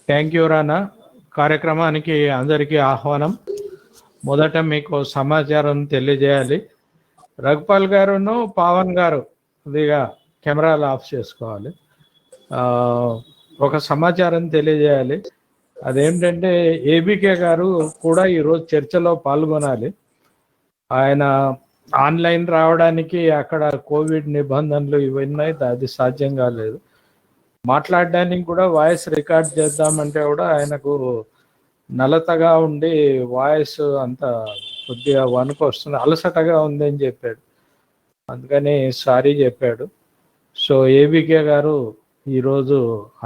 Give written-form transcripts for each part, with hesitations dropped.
Thank you రానా. కార్యక్రమానికి అందరికీ ఆహ్వానం. మొదట మీకు సమాచారం తెలియజేయాలి. రఘుపాల్ గారును పవన్ గారు కొద్దిగా కెమెరాలు ఆఫ్ చేసుకోవాలి. ఒక సమాచారం తెలియజేయాలి. అదేంటంటే ఏబికే గారు కూడా ఈరోజు చర్చలో పాల్గొనాలి. ఆయన ఆన్లైన్ రావడానికి అక్కడ కోవిడ్ నిబంధనలు ఇవన్నీ అది సాధ్యం కాలేదు. మాట్లాడడానికి కూడా వాయిస్ రికార్డ్ చేద్దామంటే కూడా ఆయనకు నలతగా ఉండి వాయిస్ అంత కొద్దిగా వణుకు వస్తుంది, అలసటగా ఉంది అని చెప్పాడు. అందుకని సారీ చెప్పాడు. సో ఏబికే గారు ఈరోజు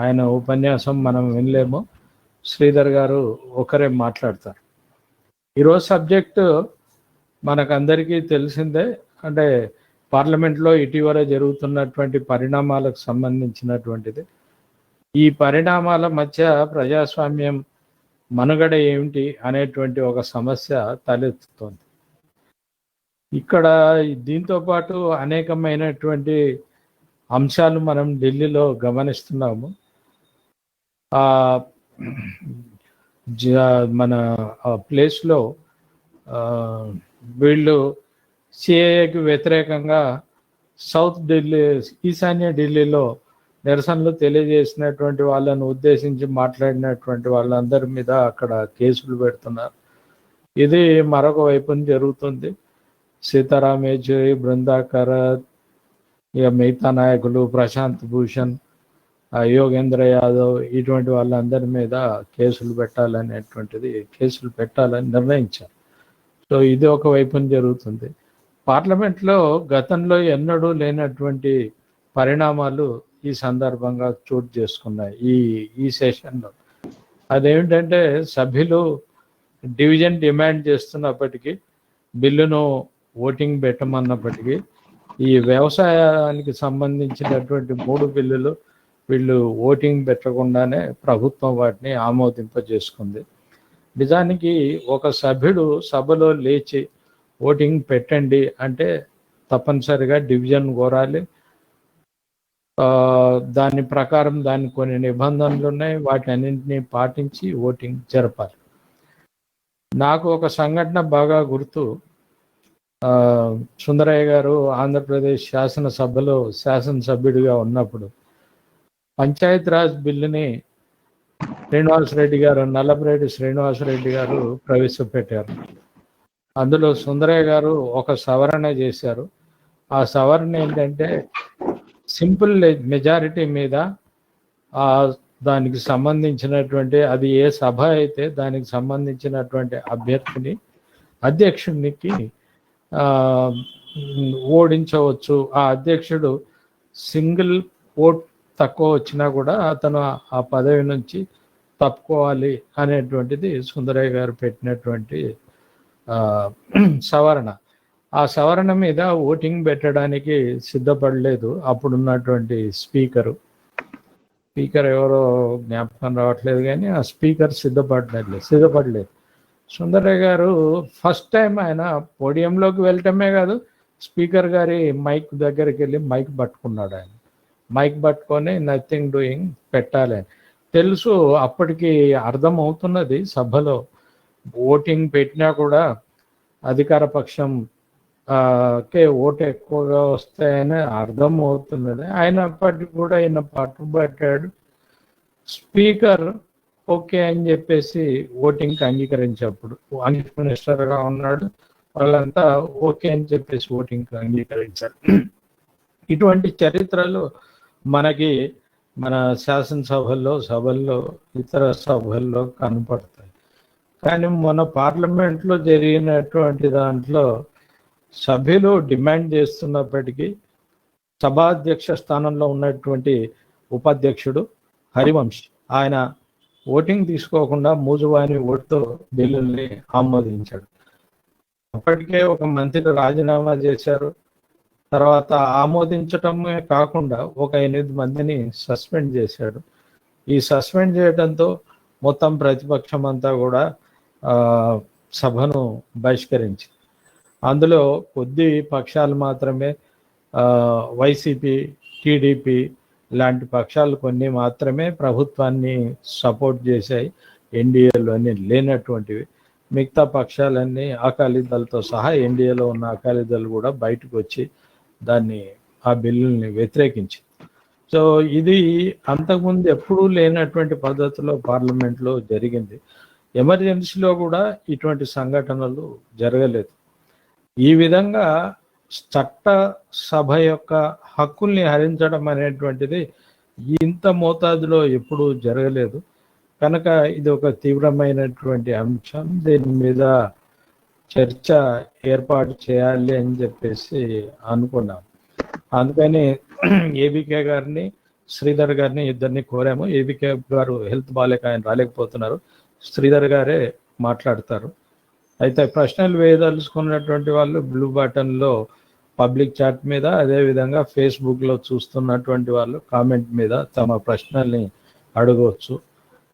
ఆయన ఉపన్యాసం మనం వినలేము. శ్రీధర్ గారు ఒకరే మాట్లాడతారు. ఈరోజు సబ్జెక్టు మనకందరికీ తెలిసిందే. అంటే పార్లమెంట్లో ఇటీవల జరుగుతున్నటువంటి పరిణామాలకు సంబంధించినటువంటిది. ఈ పరిణామాల మధ్య ప్రజాస్వామ్యం మనుగడ ఏమిటి అనేటువంటి ఒక సమస్య తలెత్తుతోంది. ఇక్కడ దీంతో పాటు అనేకమైనటువంటి అంశాలు మనం ఢిల్లీలో గమనిస్తున్నాము. మన ప్లేస్లో వీళ్ళు సిఏఏకి వ్యతిరేకంగా సౌత్ ఢిల్లీ, ఈశాన్య ఢిల్లీలో నిరసనలు తెలియజేసినటువంటి వాళ్ళను ఉద్దేశించి మాట్లాడినటువంటి వాళ్ళందరి మీద అక్కడ కేసులు పెడుతున్నారు. ఇది మరొక వైపున జరుగుతుంది. సీతారాం యేచూరి, బృందాకర్, ఇక మిగతా నాయకులు, ప్రశాంత్ భూషణ్, యోగేంద్ర యాదవ్, ఇటువంటి వాళ్ళందరి మీద కేసులు పెట్టాలని నిర్ణయించారు. సో ఇది ఒక వైపున జరుగుతుంది. పార్లమెంట్లో గతంలో ఎన్నడూ లేనటువంటి పరిణామాలు ఈ సందర్భంగా చోటు చేసుకున్నాయి ఈ సెషన్లో. అదేమిటంటే సభ్యులు డివిజన్ డిమాండ్ చేస్తున్నప్పటికీ, బిల్లును ఓటింగ్ పెట్టమన్నప్పటికీ, ఈ వ్యవసాయానికి సంబంధించినటువంటి 3 బిల్లులు వీళ్ళు ఓటింగ్ పెట్టకుండానే ప్రభుత్వం వాటిని ఆమోదింపజేసుకుంది. నిజానికి ఒక సభ్యుడు సభలో లేచి ఓటింగ్ పెట్టండి అంటే తప్పనిసరిగా డివిజన్ కోరాలి. దాని ప్రకారం దానికి కొన్ని నిబంధనలు ఉన్నాయి, వాటి అన్నింటినీ పాటించి ఓటింగ్ జరపాలి. నాకు ఒక సంఘటన బాగా గుర్తు. సుందరయ్య గారు ఆంధ్రప్రదేశ్ శాసనసభలో శాసనసభ్యుడిగా ఉన్నప్పుడు పంచాయతీరాజ్ బిల్లుని శ్రీనివాసరెడ్డి గారు, నల్లపరెడ్డి శ్రీనివాసరెడ్డి గారు ప్రవేశపెట్టారు. అందులో సుందరయ్య గారు ఒక సవరణ చేశారు. ఆ సవరణ ఏంటంటే సింపుల్ మెజారిటీ మీద దానికి సంబంధించినటువంటి, అది ఏ సభ అయితే దానికి సంబంధించినటువంటి అధ్యక్షునికి ఓడించవచ్చు. ఆ అధ్యక్షుడు సింగిల్ ఓట్ తక్కువ వచ్చినా కూడా అతను ఆ పదవి నుంచి తప్పుకోవాలి అనేటువంటిది సుందరయ్య గారు పెట్టినటువంటి సవరణ. ఆ సవరణ మీద ఓటింగ్ పెట్టడానికి సిద్ధపడలేదు అప్పుడున్నటువంటి స్పీకర్ ఎవరో జ్ఞాపకం రావట్లేదు, కానీ ఆ స్పీకర్ సిద్ధపడలేదు. సుందరయ్య గారు ఫస్ట్ టైం ఆయన పోడియంలోకి వెళ్ళటమే కాదు, స్పీకర్ గారి మైక్ దగ్గరికి వెళ్ళి మైక్ పట్టుకున్నాడు. ఆయన మైక్ పట్టుకొని నథింగ్ డూయింగ్ పెట్టాలి. తెలుసు, అప్పటికి అర్థం అవుతున్నది సభలో ఓటింగ్ పెట్టినా కూడా అధికార పక్షం కే ఓటు ఎక్కువగా వస్తాయని అర్థం అవుతున్నది. అయినప్పటికీ కూడా ఆయన పట్టుబట్టాడు. స్పీకర్ ఓకే అని చెప్పేసి ఓటింగ్కి అంగీకరించేప్పుడు మినిస్టర్గా ఉన్నాడు, వాళ్ళంతా ఓకే అని చెప్పేసి ఓటింగ్కి అంగీకరించారు. ఇటువంటి చరిత్రలు మనకి మన సభల్లో ఇతర సభల్లో కనపడతాయి. కానీ మన పార్లమెంట్లో జరిగినటువంటి దాంట్లో సభ్యులు డిమాండ్ చేస్తున్నప్పటికీ సభాధ్యక్ష స్థానంలో ఉన్నటువంటి ఉపాధ్యక్షుడు హరివంశ్ ఆయన ఓటింగ్ తీసుకోకుండా మూజువాని ఓటుతో బిల్లుల్ని ఆమోదించాడు. అప్పటికే ఒక మంత్రి రాజీనామా చేశారు. తర్వాత ఆమోదించటమే కాకుండా ఒక 8 మందిని సస్పెండ్ చేశాడు. ఈ సస్పెండ్ చేయడంతో మొత్తం ప్రతిపక్షం అంతా కూడా సభను బహిష్కరించింది. అందులో కొద్ది పక్షాలు మాత్రమే వైసీపీ, టీడీపీ, ఇలాంటి పక్షాలు కొన్ని మాత్రమే ప్రభుత్వాన్ని సపోర్ట్ చేశాయి, ఎన్డీఏలోని లేనటువంటివి. మిగతా పక్షాలన్నీ అకాలీదళతో సహా ఎన్డీఏలో ఉన్న అకాలీదళ్ కూడా బయటకు వచ్చి దాన్ని ఆ బిల్లుల్ని వ్యతిరేకించింది. సో ఇది అంతకుముందు ఎప్పుడూ లేనటువంటి పద్ధతిలో పార్లమెంట్లో జరిగింది. ఎమర్జెన్సీలో కూడా ఇటువంటి సంఘటనలు జరగలేదు. ఈ విధంగా చట్ట సభ యొక్క హక్కుల్ని హరించడం అనేటువంటిది ఇంత మోతాదులో ఎప్పుడూ జరగలేదు. కనుక ఇది ఒక తీవ్రమైనటువంటి అంశం. దీని మీద చర్చ ఏర్పాటు చేయాలి అని చెప్పేసి అనుకున్నాం. అందుకని ఏబికే గారిని, శ్రీధర్ గారిని ఇద్దరిని కోరాము. ఏబికే గారు హెల్త్ బాగాలేక ఆయన రాలేకపోతున్నారు, శ్రీధర్ గారే మాట్లాడతారు. అయితే ప్రశ్నలు వేయదలుచుకున్నటువంటి వాళ్ళు బ్లూ బటన్లో పబ్లిక్ చాట్ మీద, అదేవిధంగా ఫేస్బుక్లో చూస్తున్నటువంటి వాళ్ళు కామెంట్ మీద తమ ప్రశ్నల్ని అడగవచ్చు.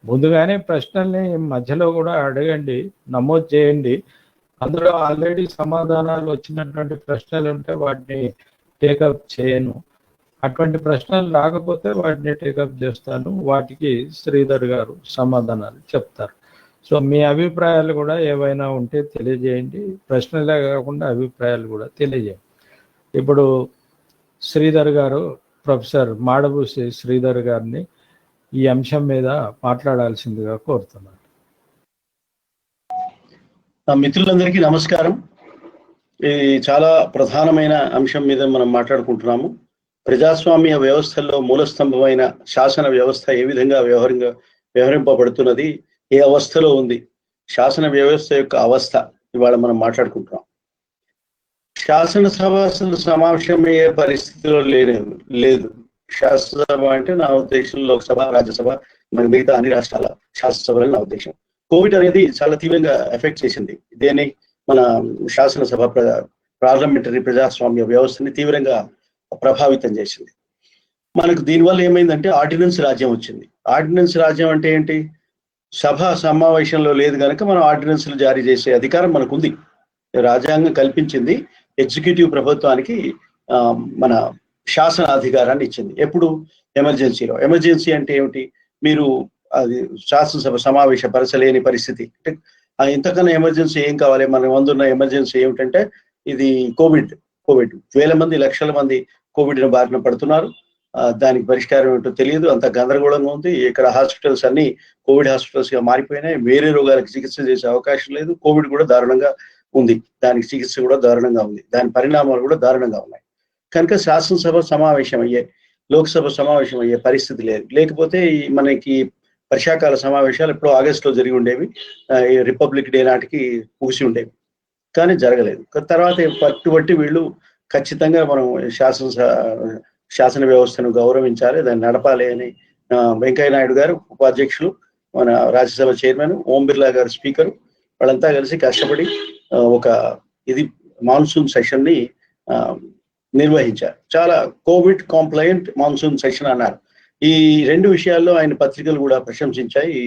ముందుగానే ప్రశ్నల్ని మధ్యలో కూడా అడగండి, నమోదు చేయండి. అందులో ఆల్రెడీ సమాధానాలు వచ్చినటువంటి ప్రశ్నలు ఉంటే వాటిని టేకప్ చేయను. అటువంటి ప్రశ్నలు రాకపోతే వాటిని టేకప్ చేస్తాను. వాటికి శ్రీధర్ గారు సమాధానాలు చెప్తారు. సో మీ అభిప్రాయాలు కూడా ఏవైనా ఉంటే తెలియజేయండి. ప్రశ్నలే కాకుండా అభిప్రాయాలు కూడా తెలియజేయండి. ఇప్పుడు శ్రీధర్ గారు, ప్రొఫెసర్ మాడభూసి శ్రీధర్ గారిని ఈ అంశం మీద మాట్లాడాల్సిందిగా కోరుతున్నాను. మిత్రులందరికీ నమస్కారం. ఇది చాలా ప్రధానమైన అంశం మీద మనం మాట్లాడుకుంటున్నాము. ప్రజాస్వామ్య వ్యవస్థల్లో మూలస్తంభమైన శాసన వ్యవస్థ ఏ విధంగా వ్యవహరింపబడుతున్నది, ఏ అవస్థలో ఉంది, శాసన వ్యవస్థ యొక్క అవస్థ ఇవాళ మనం మాట్లాడుకుంటున్నాం. శాసనసభ అసలు సమావేశమయ్యే పరిస్థితిలో లేదు. శాసనసభ అంటే నా ఉద్దేశం లోక్సభ, రాజ్యసభ, మరి మిగతా అన్ని రాష్ట్రాల శాసనసభలని నా ఉద్దేశం. కోవిడ్ అనేది చాలా తీవ్రంగా ఎఫెక్ట్ చేసింది. దేని మన శాసనసభ పార్లమెంటరీ ప్రజాస్వామ్య వ్యవస్థని తీవ్రంగా ప్రభావితం చేసింది. మనకు దీనివల్ల ఏమైందంటే ఆర్డినెన్స్ రాజ్యం వచ్చింది. ఆర్డినెన్స్ రాజ్యం అంటే ఏంటి? సభ సమావేశంలో లేదు కనుక మనం ఆర్డినెన్స్లు జారీ చేసే అధికారం మనకు ఉంది. రాజ్యాంగం కల్పించింది ఎగ్జిక్యూటివ్ ప్రభుత్వానికి మన శాసన అధికారాన్ని ఇచ్చింది. ఎప్పుడు? ఎమర్జెన్సీలో. ఎమర్జెన్సీ అంటే ఏమిటి? మీరు అది శాసనసభ సమావేశపరచలేని పరిస్థితి. అంటే ఇంతకన్నా ఎమర్జెన్సీ ఏం కావాలి? మన ముందున్న ఎమర్జెన్సీ ఏమిటంటే ఇది కోవిడ్. వేల మంది, లక్షల మంది కోవిడ్ను బారిన పడుతున్నారు. దానికి పరిష్కారం ఏంటో తెలియదు, అంత గందరగోళంగా ఉంది. ఇక్కడ హాస్పిటల్స్ అన్ని కోవిడ్ హాస్పిటల్స్ గా మారిపోయినాయి. వేరే రోగాలకు చికిత్స చేసే అవకాశం లేదు. కోవిడ్ కూడా దారుణంగా ఉంది, దానికి చికిత్స కూడా దారుణంగా ఉంది, దాని పరిణామాలు కూడా దారుణంగా ఉన్నాయి. కనుక శాసనసభ సమావేశం అయ్యే, లోక్సభ సమావేశం అయ్యే పరిస్థితి లేదు. లేకపోతే మనకి వర్షాకాల సమావేశాలు ఎప్పుడో ఆగస్టులో జరిగి ఉండేవి, రిపబ్లిక్ డే నాటికి ముగిసి ఉండేవి, కానీ జరగలేదు. తర్వాత పట్టుబట్టి వీళ్ళు ఖచ్చితంగా మనం శాసన వ్యవస్థను గౌరవించాలి, దాన్ని నడపాలి అని వెంకయ్య నాయుడు గారు ఉపాధ్యక్షులు, మన రాజ్యసభ చైర్మన్, ఓం బిర్లా గారు స్పీకరు, వాళ్ళంతా కలిసి కష్టపడి ఒక మాన్సూన్ సెషన్ ని నిర్వహించారు. చాలా కోవిడ్ కాంప్లైంట్ మాన్సూన్ సెషన్ అన్నారు. ఈ రెండు విషయాల్లో ఆయన పత్రికలు కూడా ప్రశంసించాయి.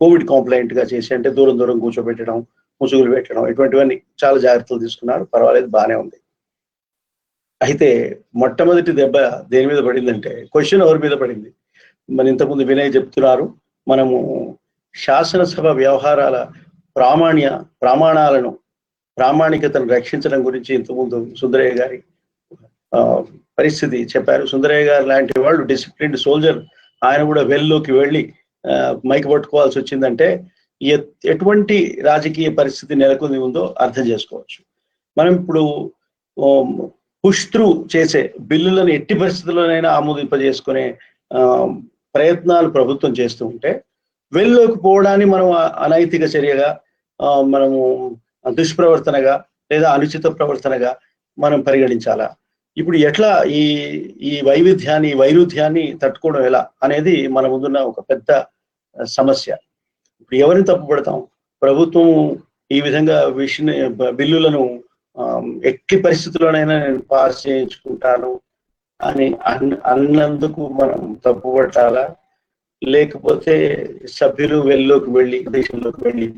కోవిడ్ కాంప్లైంట్ గా చేసి, అంటే దూరం కూర్చోబెట్టడం, ముసుగులు పెట్టడం, ఇటువంటివన్నీ చాలా జాగ్రత్తలు తీసుకున్నారు. పర్వాలేదు, బాగానే ఉంది. అయితే మొట్టమొదటి దెబ్బ దేని మీద పడిందంటే, క్వశ్చన్ ఎవరి మీద పడింది? మన ఇంతకుముందు వినయ్ చెప్తున్నారు, మనము శాసనసభ వ్యవహారాల ప్రామాణికతను రక్షించడం గురించి ఇంతకుముందు సుందరయ్య గారి పరిస్థితి చెప్పారు. సుందరయ్య గారు లాంటి వాళ్ళు డిసిప్లిన్డ్ సోల్జర్, ఆయన కూడా వెల్లోకి వెళ్ళి మైక్ పట్టుకోవాల్సి వచ్చిందంటే ఎటువంటి రాజకీయ పరిస్థితి నెలకొని ఉందో అర్థం చేసుకోవచ్చు. మనం ఇప్పుడు పుష్ త్రూ చేసే బిల్లులను ఎట్టి పరిస్థితుల్లోనైనా ఆమోదింపజేసుకునే ప్రయత్నాలు ప్రభుత్వం చేస్తూ ఉంటే, వెల్లోకి పోవడాన్ని మనం అనైతిక చర్యగా, మనము దుష్ప్రవర్తనగా లేదా అనుచిత ప్రవర్తనగా మనం పరిగణించాలా? ఇప్పుడు ఎట్లా ఈ వైరుధ్యాన్ని తట్టుకోవడం ఎలా అనేది మన ముందున్న ఒక పెద్ద సమస్య. ఇప్పుడు ఎవరిని తప్పుపడతాం? ప్రభుత్వం ఈ విధంగా బిల్లులను ఎట్టి పరిస్థితుల్లోనైనా నేను పాస్ చేయించుకుంటాను అని అన్నందుకు మనం తప్పుపట్టాలా? లేకపోతే సభ్యులు దేశంలోకి వెళ్ళి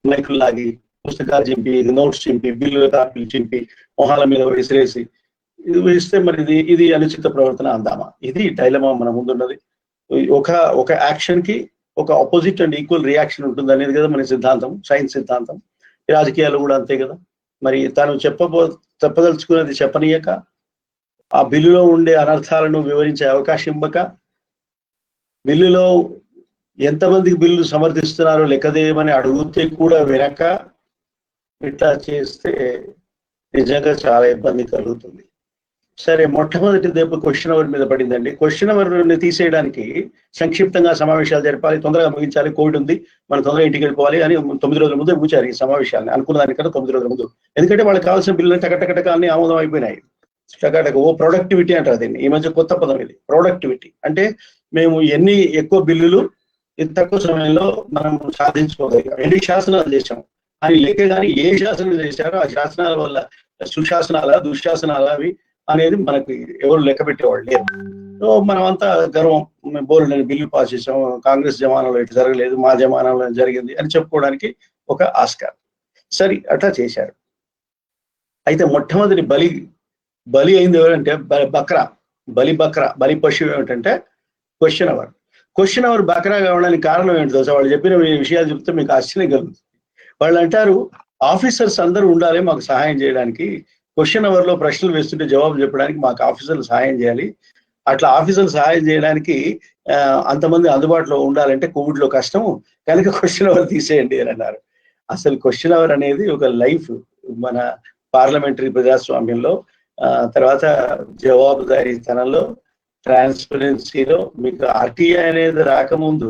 మైకులు లాగి, పుస్తకాలు చింపి, నోట్స్ చింపి, బిల్లుల కాపీలు చింపి, మొహాల మీద విసిరేసి ఇది ఇస్తే మరి ఇది అనుచిత ప్రవర్తన అందామా? ఇది డైలమా మన ముందున్నది. ఒక యాక్షన్ కి ఒక ఆపోజిట్ అండ్ ఈక్వల్ రియాక్షన్ ఉంటుంది అనేది కదా మన సిద్ధాంతం, సైన్స్ సిద్ధాంతం. రాజకీయాలు కూడా అంతే కదా. మరి తను చెప్పదలుచుకున్నది చెప్పనీయక, ఆ బిల్లులో ఉండే అనర్థాలను వివరించే అవకాశం ఇవ్వక, బిల్లులో ఎంతమందికి బిల్లు సమర్థిస్తున్నారో లెక్కదేయమని అడిగితే కూడా వినక ఇట్లా చేస్తే నిజంగా చాలా ఇబ్బంది కలుగుతుంది. సరే, మొట్టమొదటి దెబ్బ క్వశ్చన్ అవర్ మీద పడిందండి. క్వశ్చన్ అవర్ని తీసేయడానికి సంక్షిప్తంగా సమావేశాలు జరపాలి, తొందరగా ముగించాలి, కోవిడ్ ఉంది, మనం తొందరగా ఇంటికి వెళ్ళిపోవాలి అని 9 రోజుల ముందే ముగించారు ఈ సమావేశాన్ని. అనుకున్న దానికన్నా 9 రోజుల ముందు. ఎందుకంటే వాళ్ళకి కావాల్సిన బిల్లులు టకటక అన్ని ఆమోదం అయిపోయినాయి. టకటక ప్రొడక్టివిటీ అంటారు దీన్ని. ఈ మధ్య కొత్త పదం ఇది, ప్రొడక్టివిటీ. అంటే మేము ఎన్ని ఎక్కువ బిల్లులు తక్కువ సమయంలో మనం సాధించుకోగలిగాం, ఎన్ని శాసనాలు చేశాం అని లెక్క. కానీ ఏ శాసనం చేశారో ఆ శాసనాల వల్ల సుశాసనాల దుశ్శాసనాల అవి అనేది మనకి ఎవరు లెక్క పెట్టేవాళ్ళు లేరు. సో మనం అంతా గర్వం, బోర్డు బిల్లు పాస్ చేసాం, కాంగ్రెస్ జమానాలో ఇటు జరగలేదు, మా జమానాలో జరిగింది అని చెప్పుకోవడానికి ఒక ఆస్కారం. సరే, అట్లా చేశారు. అయితే మొట్టమొదటి బలి అయింది ఎవరంటే బలి పశువు ఏమిటంటే క్వశ్చన్ అవర్ బక్రా కావడానికి కారణం ఏంటి తెలుసా? వాళ్ళు చెప్పిన విషయాలు చెప్తే మీకు ఆశ్చర్యం కలుగుతుంది. వాళ్ళు అంటారు, ఆఫీసర్స్ అందరూ ఉండాలి మాకు సహాయం చేయడానికి, క్వశ్చన్ అవర్ లో ప్రశ్నలు వేస్తుంటే జవాబు చెప్పడానికి మాకు ఆఫీసర్లు సహాయం చేయాలి, అట్లా ఆఫీసర్లు సహాయం చేయడానికి అంతమంది అందుబాటులో ఉండాలంటే కోవిడ్ లో కష్టము, కనుక క్వశ్చన్ అవర్ తీసేయండి అని అన్నారు. అసలు క్వశ్చన్ అవర్ అనేది ఒక లైఫ్ మన పార్లమెంటరీ ప్రజాస్వామ్యంలో. తర్వాత జవాబుదారీతనంలో, ట్రాన్స్పరెన్సీలో. మీకు ఆర్టీఐ అనేది రాకముందు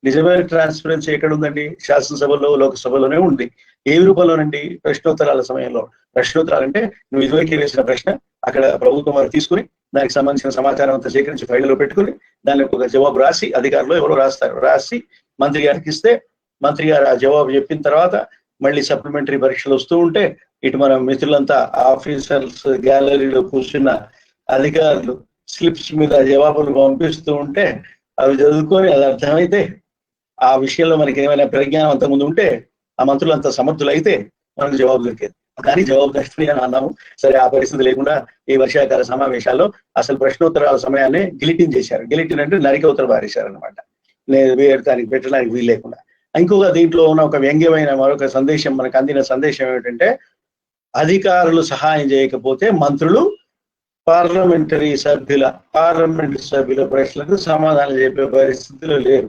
నిజమైన ట్రాన్స్పరెన్సీ ఎక్కడ ఉందండి? శాసనసభలో, లోక్సభలోనే ఉంది. ఏ రూపంలోనండి? ప్రశ్నోత్తరాల సమయంలో. ప్రశ్నోత్తరాలు అంటే నువ్వు ఇదివరకు వేసిన ప్రశ్న అక్కడ ప్రభుత్వం వారు తీసుకుని దానికి సంబంధించిన సమాచారం అంతా సేకరించి ఫైల్లో పెట్టుకుని దానికి ఒక జవాబు రాసి, అధికారులు ఎవరో రాసి మంత్రి గారికి ఇస్తే, మంత్రి గారు ఆ జవాబు చెప్పిన తర్వాత మళ్ళీ సప్లిమెంటరీ పరీక్షలు వస్తూ ఉంటే, ఇటు మన మిత్రులంతా ఆఫీసర్స్ గ్యాలరీలో కూర్చున్న అధికారులు స్లిప్స్ మీద జవాబులు పంపిస్తూ ఉంటే అవి చదువుకొని అది అర్థమైతే, ఆ విషయంలో మనకి ఏమైనా పరిజ్ఞానం అంతకుముందు ఉంటే, ఆ మంత్రులంతా సమర్థులు అయితే మనకు జవాబు దొరికేది. కానీ జవాబు దొరికింది అని అన్నాము. సరే, ఆ పరిస్థితి లేకుండా ఈ వర్షాకాల సమావేశాల్లో అసలు ప్రశ్నోత్తరాల సమయాన్ని గిలిటిన్ చేశారు. గిలిటిన్ అంటే నరికవతల పారేశారు అనమాట, దానికి పెట్టడానికి వీలు లేకుండా. ఇంకొక దీంట్లో ఉన్న ఒక వ్యంగ్యమైన మరొక సందేశం, మనకు అందిన సందేశం ఏమిటంటే, అధికారులు సహాయం చేయకపోతే మంత్రులు పార్లమెంటరీ సభ్యుల ప్రశ్నలకు సమాధానం చెప్పే పరిస్థితిలో లేరు.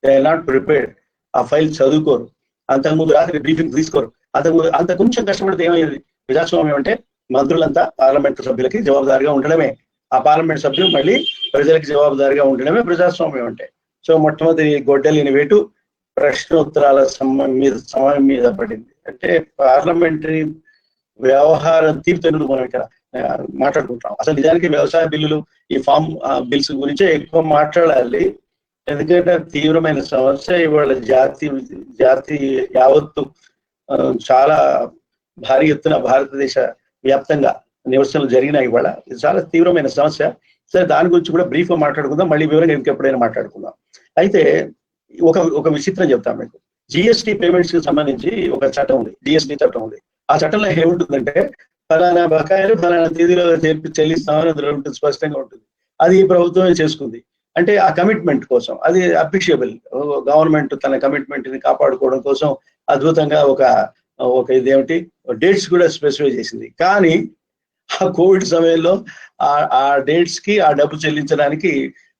They are not prepared. ఆ ఫైల్ చదువుకోరు, అంతకుముందు రాత్రి బ్రీఫింగ్ తీసుకోరు. అంత కొంచెం కష్టపడితే ఏమయ్యేది? ప్రజాస్వామ్యం అంటే మంత్రులంతా పార్లమెంటు సభ్యులకి జవాబుదారిగా ఉండడమే, ఆ పార్లమెంట్ సభ్యులు మళ్ళీ ప్రజలకు జవాబుదారిగా ఉండడమే ప్రజాస్వామ్యం అంటే. సో మొట్టమొదటి గొడ్డలిని వేటు ప్రశ్నోత్తరాల సమయం మీద పడింది. అంటే పార్లమెంటరీ వ్యవహారం తీరుతెన్నులు మనం ఇక్కడ మాట్లాడుకుంటాం. అసలు నిజానికి వ్యవసాయ బిల్లులు, ఈ ఫామ్ బిల్స్ గురించే ఎక్కువ మాట్లాడాలి. ఎందుకంటే తీవ్రమైన సమస్య. ఇవాళ జాతి యావత్తు చాలా భారీ ఎత్తున భారతదేశ వ్యాప్తంగా నిరసనలు జరిగినాయి. ఇవాళ ఇది చాలా తీవ్రమైన సమస్య. సరే, దాని గురించి కూడా బ్రీఫ్గా మాట్లాడుకుందాం, మళ్ళీ వివరంగా ఇంకెప్పుడైనా మాట్లాడుకుందాం. అయితే ఒక విచిత్రం చెప్తాం మీకు. జిఎస్టీ పేమెంట్స్ కి సంబంధించి ఒక చట్టం ఉంది, జిఎస్టీ చట్టం ఉంది. ఆ చట్టంలో ఏముంటుందంటే, ఫలానా బకాయిలు ఫలానా తేదీలో చెల్లిస్తామని అందులో ఉంటుంది, స్పష్టంగా ఉంటుంది. అది ప్రభుత్వమే చేసుకుంది. అంటే ఆ కమిట్మెంట్ కోసం అది అప్రిషియబుల్. గవర్నమెంట్ తన కమిట్మెంట్ ని కాపాడుకోవడం కోసం అద్భుతంగా ఒక ఇదేమిటి డేట్స్ కూడా స్పెసిఫై చేసింది. కానీ ఆ కోవిడ్ సమయంలో ఆ డేట్స్ కి ఆ డబ్బు చెల్లించడానికి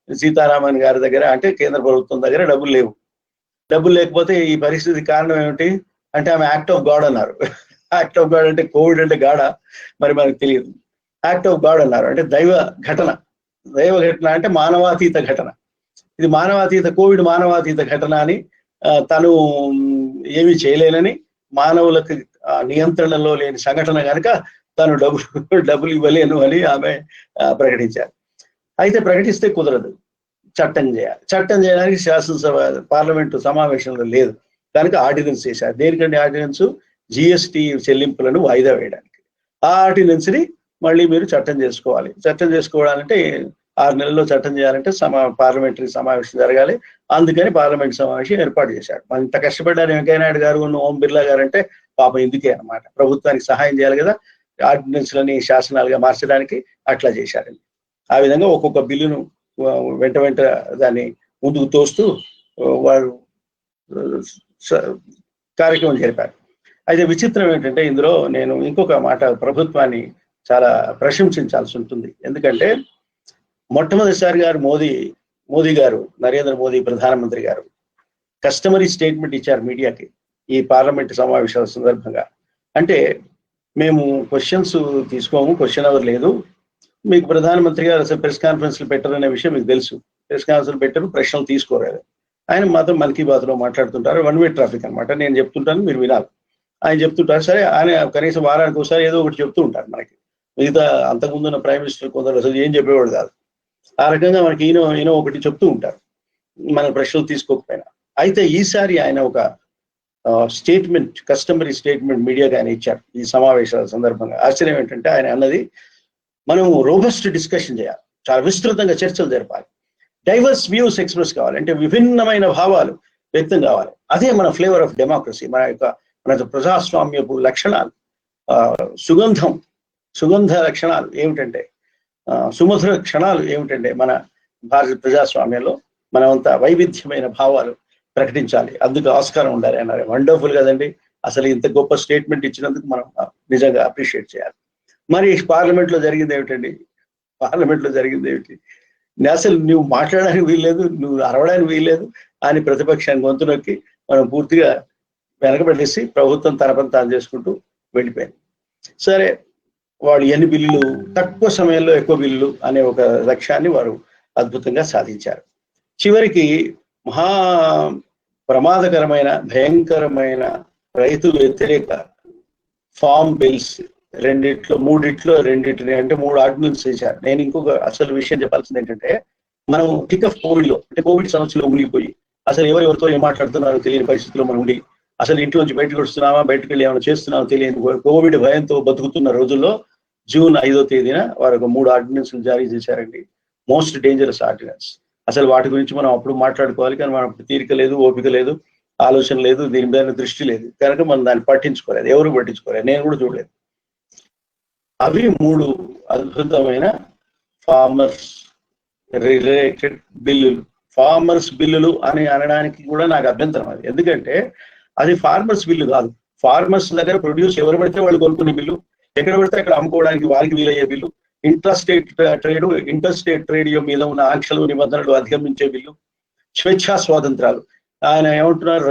సీతారామన్ గారి దగ్గర, అంటే కేంద్ర ప్రభుత్వం దగ్గర డబ్బులు లేకపోతే ఈ పరిస్థితి కారణం ఏమిటి అంటే, ఆమె యాక్ట్ ఆఫ్ గాడ్ అన్నారు. యాక్ట్ ఆఫ్ గాడ్ అంటే కోవిడ్ అంటే గాడ మరి మనకు తెలియదు. యాక్ట్ ఆఫ్ గాడ్ అన్నారు అంటే దైవ ఘటన అంటే మానవాతీత ఘటన. ఇది కోవిడ్ మానవాతీత ఘటన అని, తను ఏమీ చేయలేనని, మానవులకు నియంత్రణలో లేని సంఘటన కనుక తను డబ్బులు ఇవ్వలేను అని ఆమె ప్రకటించారు. అయితే ప్రకటిస్తే కుదరదు, చట్టం చేయడానికి శాసనసభ పార్లమెంటు సమావేశంలో లేదు కనుక ఆర్డినెన్స్ చేశారు. దేనికంటే ఆర్డినెన్స్? జిఎస్టీ చెల్లింపులను వాయిదా వేయడానికి. ఆ ఆర్డినెన్స్ ని మళ్ళీ మీరు చట్టం చేసుకోవాలి. చట్టం చేసుకోవాలంటే 6 నెలల్లో చట్టం చేయాలంటే పార్లమెంటరీ సమావేశం జరగాలి. అందుకని పార్లమెంట్ సమావేశం ఏర్పాటు చేశారు. ఇంత కష్టపడ్డారు వెంకయ్యనాయుడు గారు, ఓం బిర్లా గారు అంటే పాపం ఇందుకే అన్నమాట. ప్రభుత్వానికి సహాయం చేయాలి కదా, ఆర్డినెన్స్లని శాసనాలుగా మార్చడానికి అట్లా చేశారండి. ఆ విధంగా ఒక్కొక్క బిల్లును వెంట వెంట దాన్ని ముందుకు తోస్తూ వారు కార్యక్రమం జరిపారు. అయితే విచిత్రం ఏంటంటే ఇందులో నేను ఇంకొక మాట ప్రభుత్వాన్ని చాలా ప్రశంసించాల్సి ఉంటుంది. ఎందుకంటే మొట్టమొదటిసారి గారు మోదీ గారు, నరేంద్ర మోదీ ప్రధానమంత్రి గారు కస్టమరీ స్టేట్మెంట్ ఇచ్చారు మీడియాకి ఈ పార్లమెంట్ సమావేశాల సందర్భంగా. అంటే మేము క్వశ్చన్స్ తీసుకోము, క్వశ్చన్ అవర్ లేదు, మీకు ప్రధానమంత్రి గారు అసలు ప్రెస్ కాన్ఫరెన్స్లు పెట్టరనే విషయం మీకు తెలుసు, ప్రెస్ కాన్ఫరెన్స్ పెట్టరు, ప్రశ్నలు తీసుకోలేదు. ఆయన మాత్రం మన్ కీ బాత్లో మాట్లాడుతుంటారు, వన్ వే ట్రాఫిక్ అనమాట, నేను చెప్తుంటాను మీరు వినాలి. ఆయన చెప్తుంటారు, సరే ఆయన కనీసం వారానికి ఒకసారి ఏదో ఒకటి చెప్తూ ఉంటారు మనకి. మిగతా అంతకుముందున్న ప్రైమ్ మినిస్టర్ కొందరు అసలు ఏం చెప్పేవాడు కాదు. ఆ రకంగా మనకి ఈయన ఒకటి చెప్తూ ఉంటారు మన ప్రశ్నలు తీసుకోకపోయినా. అయితే ఈసారి ఆయన ఒక స్టేట్మెంట్, కస్టమరీ స్టేట్మెంట్ మీడియాగా ఆయన ఇచ్చారు ఈ సమావేశాల సందర్భంగా. ఆశ్చర్యం ఏంటంటే ఆయన అన్నది, మనం రోబస్ట్ డిస్కషన్ చేయాలి, చాలా విస్తృతంగా చర్చలు జరపాలి, డైవర్స్ వ్యూస్ ఎక్స్ప్రెస్ కావాలి, అంటే విభిన్నమైన భావాలు వ్యక్తం కావాలి. అదే మన ఫ్లేవర్ ఆఫ్ డెమోక్రసీ, మన ప్రజాస్వామ్యపు లక్షణాలు. సుగంధ లక్షణాలు ఏమిటంటే, సుమధుర క్షణాలు ఏమిటంటే మన భారత ప్రజాస్వామ్యంలో మనమంతా వైవిధ్యమైన భావాలు ప్రకటించాలి, అందుకు ఆస్కారం ఉండాలి అన్నారు. వండర్ఫుల్ కదండి. అసలు ఇంత గొప్ప స్టేట్మెంట్ ఇచ్చినందుకు మనం నిజంగా అప్రిషియేట్ చేయాలి. మరి పార్లమెంట్లో జరిగింది ఏమిటండి? అసలు నువ్వు మాట్లాడడానికి వీల్లేదు, నువ్వు అరవడానికి వీల్లేదు అని ప్రతిపక్షాన్ని గొంతు నొక్కి మనం పూర్తిగా వెనకబెట్టేసి ప్రభుత్వం తన పని తాను చేసుకుంటూ వెళ్ళిపోయింది. సరే, వాళ్ళు ఎన్ని బిల్లులు, తక్కువ సమయంలో ఎక్కువ బిల్లులు అనే ఒక లక్ష్యాన్ని వారు అద్భుతంగా సాధించారు. చివరికి మహా ప్రమాదకరమైన, భయంకరమైన రైతు వ్యతిరేక ఫార్మ్ బిల్స్ రెండిటిని అంటే 3 ఆర్డినెన్స్ చేశారు. నేను ఇంకొక అసలు విషయం చెప్పాల్సింది ఏంటంటే, మనం టిక్ ఆఫ్ కోవిడ్లో, అంటే కోవిడ్ సమస్యలో మునిగిపోయి అసలు ఎవరెవరితో ఏం మాట్లాడుతున్నారో తెలియని పరిస్థితుల్లో మనం ఉండి, అసలు ఇంట్లోంచి బయటకు వస్తున్నామా, బయటకు వెళ్ళి ఏమైనా చేస్తున్నామో తెలియని కోవిడ్ భయంతో బతుకుతున్న రోజుల్లో జూన్ 5వ తేదీన వారు ఒక 3 ఆర్డినెన్స్లు జారీ చేశారండి. Most dangerous ordinance. అసలు వాటి గురించి మనం అప్పుడు మాట్లాడుకోవాలి, కానీ మనం తీరిక లేదు, ఓపిక లేదు, ఆలోచన లేదు, దీని మీద దృష్టి లేదు కనుక మనం దాన్ని పట్టించుకోలేదు, ఎవరు పట్టించుకోలేదు, నేను కూడా చూడలేదు. అవి 3 అద్భుతమైన ఫార్మర్స్ రిలేటెడ్ బిల్లులు. ఫార్మర్స్ బిల్లులు అని అనడానికి కూడా నాకు అభ్యంతరం అది. ఎందుకంటే అది ఫార్మర్స్ బిల్లు కాదు. ఫార్మర్స్ దగ్గర ప్రొడ్యూస్ ఎవరు పడితే వాళ్ళు కొనుక్కునే బిల్లు, ఎక్కడ పడితే అక్కడ అమ్ముకోవడానికి వారికి వీలయ్యే బిల్లు, ఇంటర్స్టేట్ ట్రేడ్ మీద ఉన్న ఆంక్షలు, నిబంధనలు అధిగమించే బిల్లు, స్వేచ్ఛా స్వాతంత్రాలు. ఆయన ఏమంటున్నారు,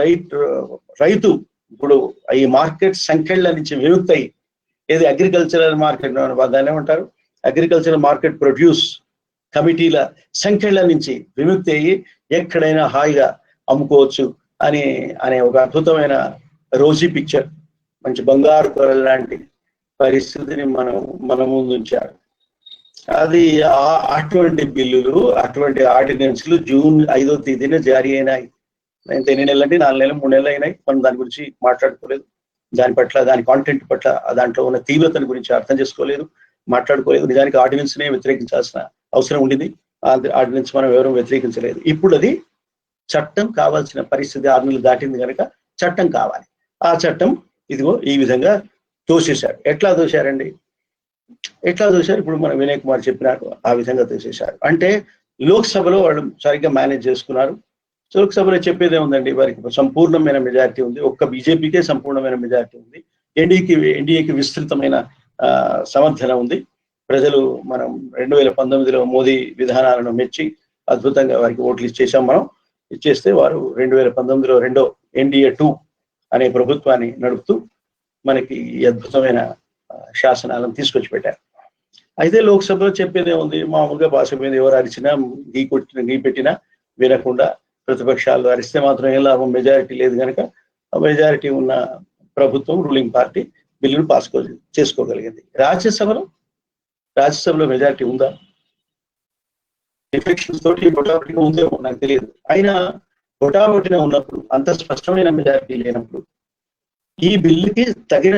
రైతు ఇప్పుడు ఈ మార్కెట్ సంఖ్యల నుంచి విముక్తి అయ్యి, ఏది అగ్రికల్చరల్ మార్కెట్ దాన్ని ఏమంటారు, అగ్రికల్చరల్ మార్కెట్ ప్రొడ్యూస్ కమిటీల సంఖ్యల నుంచి విముక్తి అయ్యి ఎక్కడైనా హాయిగా అమ్ముకోవచ్చు అనే ఒక అద్భుతమైన రోజీ పిక్చర్, మంచి బంగారు కొర లాంటి పరిస్థితిని మన ముందు ఉంచారు. అది అటువంటి బిల్లులు, అటువంటి ఆర్డినెన్స్లు జూన్ 5వ తేదీన జారీ అయినాయి. ఎన్ని నెలలు అంటే 4 నెలలు 3 నెలలు అయినాయి. మనం దాని గురించి మాట్లాడుకోలేదు, దాని పట్ల, దాని కాంటెంట్ పట్ల, దాంట్లో ఉన్న తీవ్రతను గురించి అర్థం చేసుకోలేదు, మాట్లాడుకోలేదు. నిజానికి ఆర్డినెన్స్నే వ్యతిరేకించాల్సిన అవసరం ఉండింది, ఆర్డినెన్స్ మనం ఎవరూ వ్యతిరేకించలేదు. ఇప్పుడు అది చట్టం కావాల్సిన పరిస్థితి 6 నెలలు దాటింది కనుక చట్టం కావాలి. ఆ చట్టం ఇదిగో ఈ విధంగా తోసేశారు. ఎట్లా తోశారు? ఇప్పుడు మన వినయ్ కుమార్ చెప్పినారు, ఆ విధంగా తోసేశారు. అంటే లోక్సభలో వాళ్ళు సరిగ్గా మేనేజ్ చేసుకున్నారు. లోక్సభలో చెప్పేదే ఉందండి, వారికి సంపూర్ణమైన మెజారిటీ ఉంది, ఒక్క బీజేపీకే సంపూర్ణమైన మెజారిటీ ఉంది, ఎన్డీఏకి విస్తృతమైన సమర్థన ఉంది. ప్రజలు మనం 2019లో మోదీ విధానాలను మెచ్చి అద్భుతంగా వారికి ఓట్లు ఇచ్చేసాం. మనం ఇచ్చేస్తే వారు 2019లో రెండో ఎన్డీఏ 2 అనే ప్రభుత్వాన్ని నడుపుతూ మనకి ఈ అద్భుతమైన శాసనాలను తీసుకొచ్చి పెట్టారు. అయితే లోక్సభలో చెప్పేదే ఉంది, మామూలుగా భాష మీద ఎవరు అరిచినా, గీ పెట్టినా వినకుండా ప్రతిపక్షాలు అరిస్తే మాత్రం ఏం లాభం, మెజారిటీ లేదు కనుక మెజారిటీ ఉన్న ప్రభుత్వం, రూలింగ్ పార్టీ బిల్లును చేసుకోగలిగింది. రాజ్యసభలో మెజారిటీ ఉందా? డిఫెక్షన్స్ తోటి బొటాబొటిగా ఉందేమో నాకు తెలియదు. అయినా బొటాబొటిన ఉన్నప్పుడు, అంత స్పష్టమైన మెజారిటీ లేనప్పుడు ఈ బిల్లుకి తగిన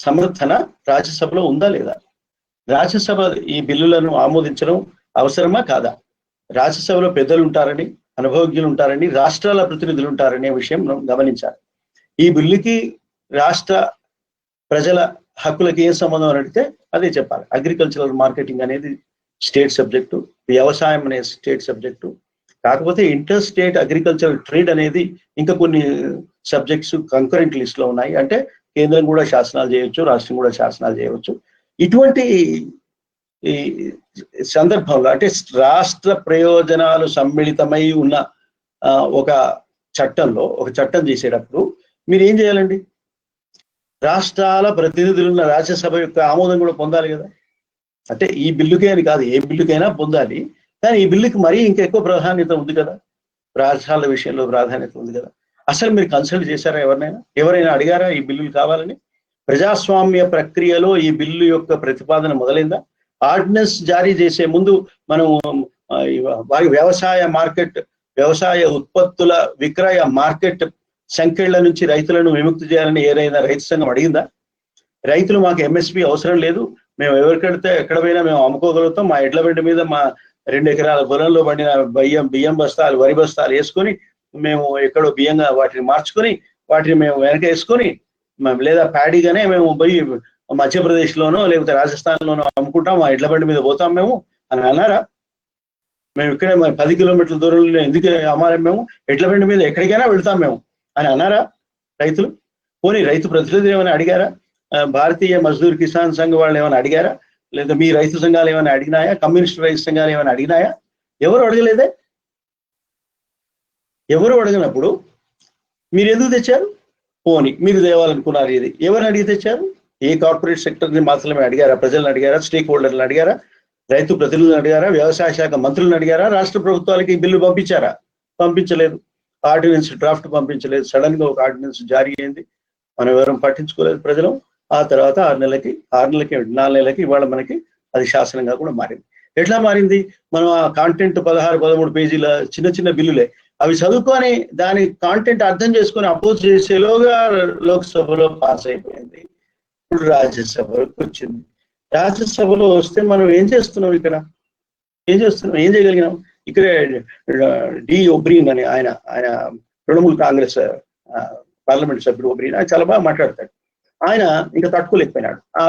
సమర్థన రాజ్యసభలో ఉందా లేదా? రాజ్యసభ ఈ బిల్లులను ఆమోదించడం అవసరమా కాదా? రాజ్యసభలో పెద్దలు ఉంటారని, అనుభవజ్ఞులు ఉంటారని, రాష్ట్రాల ప్రతినిధులు ఉంటారనే విషయం మనం గమనించాలి. ఈ బిల్లుకి రాష్ట్ర ప్రజల హక్కులకి ఏం సంబంధం అని అడిగితే అదే చెప్పాలి. అగ్రికల్చరల్ మార్కెటింగ్ అనేది స్టేట్ సబ్జెక్టు, వ్యవసాయం అనేది స్టేట్ సబ్జెక్టు. కాకపోతే ఇంటర్ స్టేట్ అగ్రికల్చరల్ ట్రేడ్ అనేది ఇంకా కొన్ని సబ్జెక్ట్స్ కంకరెంట్ లిస్ట్ లో ఉన్నాయి. అంటే కేంద్రం కూడా శాసనాలు చేయొచ్చు, రాష్ట్రం కూడా శాసనాలు చేయవచ్చు. ఇటువంటి ఈ సందర్భంలో అంటే రాష్ట్ర ప్రయోజనాలు సమ్మిళితమై ఉన్న ఒక చట్టంలో ఒక చట్టం చేసేటప్పుడు మీరు ఏం చేయాలండి? రాష్ట్రాల ప్రతినిధులున్న రాజ్యసభ యొక్క ఆమోదం కూడా పొందాలి కదా. అంటే ఈ బిల్లుకే అని కాదు, ఏ బిల్లుకైనా పొందాలి. కానీ ఈ బిల్లుకి మరీ ఇంకా ఎక్కువ ప్రాధాన్యత ఉంది కదా, రాష్ట్రాల విషయంలో ప్రాధాన్యత ఉంది కదా. అసలు మీరు కన్సల్ట్ చేశారా? ఎవరైనా అడిగారా ఈ బిల్లులు కావాలని? ప్రజాస్వామ్య ప్రక్రియలో ఈ బిల్లు యొక్క ప్రతిపాదన మొదలైందా? ఆర్డినెన్స్ జారీ చేసే ముందు మనం వ్యవసాయ ఉత్పత్తుల విక్రయ మార్కెట్ సంఖ్యల నుంచి రైతులను విముక్తి చేయాలని ఏదైనా రైతు సంఘం అడిగిందా? రైతులు మాకు ఎంఎస్పి అవసరం లేదు, మేము ఎవరికెడితే ఎక్కడ పోయినా మేము అమ్ముకోగలుగుతాం, మా ఎడ్ల బండి మీద మా 2 ఎకరాల పొలంలో పండిన బియ్యం బస్తాలు, వరి బస్తాలు వేసుకొని మేము ఎక్కడో బియ్యంగా వాటిని మార్చుకొని వాటిని మేము వెనక వేసుకొని లేదా ప్యాడీగానే మేము పోయి మధ్యప్రదేశ్లోనో లేకపోతే రాజస్థాన్లోనో అమ్ముకుంటాం, మా ఎడ్ల బండి మీద పోతాం మేము అని అన్నారా? మేము ఇక్కడే 10 కిలోమీటర్ల దూరంలో ఎందుకు అమ్మాలి, మేము ఎడ్ల బండి మీద ఎక్కడికైనా వెళ్తాం మేము అని అన్నారా రైతులు? పోనీ రైతు ప్రతినిధులు ఏమైనా అడిగారా? భారతీయ మజ్దూర్ కిసాన్ సంఘ్ వాళ్ళు ఏమైనా అడిగారా? లేదా మీ రైతు సంఘాలు ఏమైనా అడిగినాయా? కమ్యూనిస్ట్ రైతు సంఘాలు ఏమైనా అడిగినాయా? ఎవరు అడగలేదే. ఎవరు అడగనప్పుడు మీరు ఎందుకు తెచ్చారు? పోనీ మీరు తేవాలనుకున్నారు, ఇది ఎవరిని అడిగి తెచ్చారు? ఏ కార్పొరేట్ సెక్టర్ని మాత్రమే అడిగారా? ప్రజలను అడిగారా? స్టేక్ హోల్డర్లను అడిగారా? రైతు ప్రతినిధులను అడిగారా? వ్యవసాయ శాఖ మంత్రులను అడిగారా? రాష్ట్ర ప్రభుత్వాలకి ఈ బిల్లు పంపించారా? పంపించలేదు. ఆర్డినెన్స్ డ్రాఫ్ట్ పంపించలేదు. సడన్ గా ఒక ఆర్డినెన్స్ జారీ అయింది, మనం ఎవరం పట్టించుకోలేదు ప్రజలు. ఆ తర్వాత 4 నెలలకి ఇవాళ మనకి అది శాసనంగా కూడా మారింది. ఎట్లా మారింది? మనం ఆ కాంటెంట్ 16-13 పేజీల చిన్న బిల్లులే, అవి చదువుకొని దాని కాంటెంట్ అర్థం చేసుకొని అపోజ్ చేసేలోగా లోక్సభలో పాస్ అయిపోయింది. ఇప్పుడు రాజ్యసభకు వచ్చింది. రాజ్యసభలో వస్తే మనం ఏం చేస్తున్నాం? ఏం చేయగలిగినాం? ఇక్కడే డి ఒబ్రీన్ అని ఆయన తృణమూల్ కాంగ్రెస్ పార్లమెంట్ సభ్యుడు ఒబ్రీన్, ఆయన చాలా బాగా మాట్లాడతాడు. ఆయన ఇంకా తట్టుకోలేకపోయినాడు. ఆ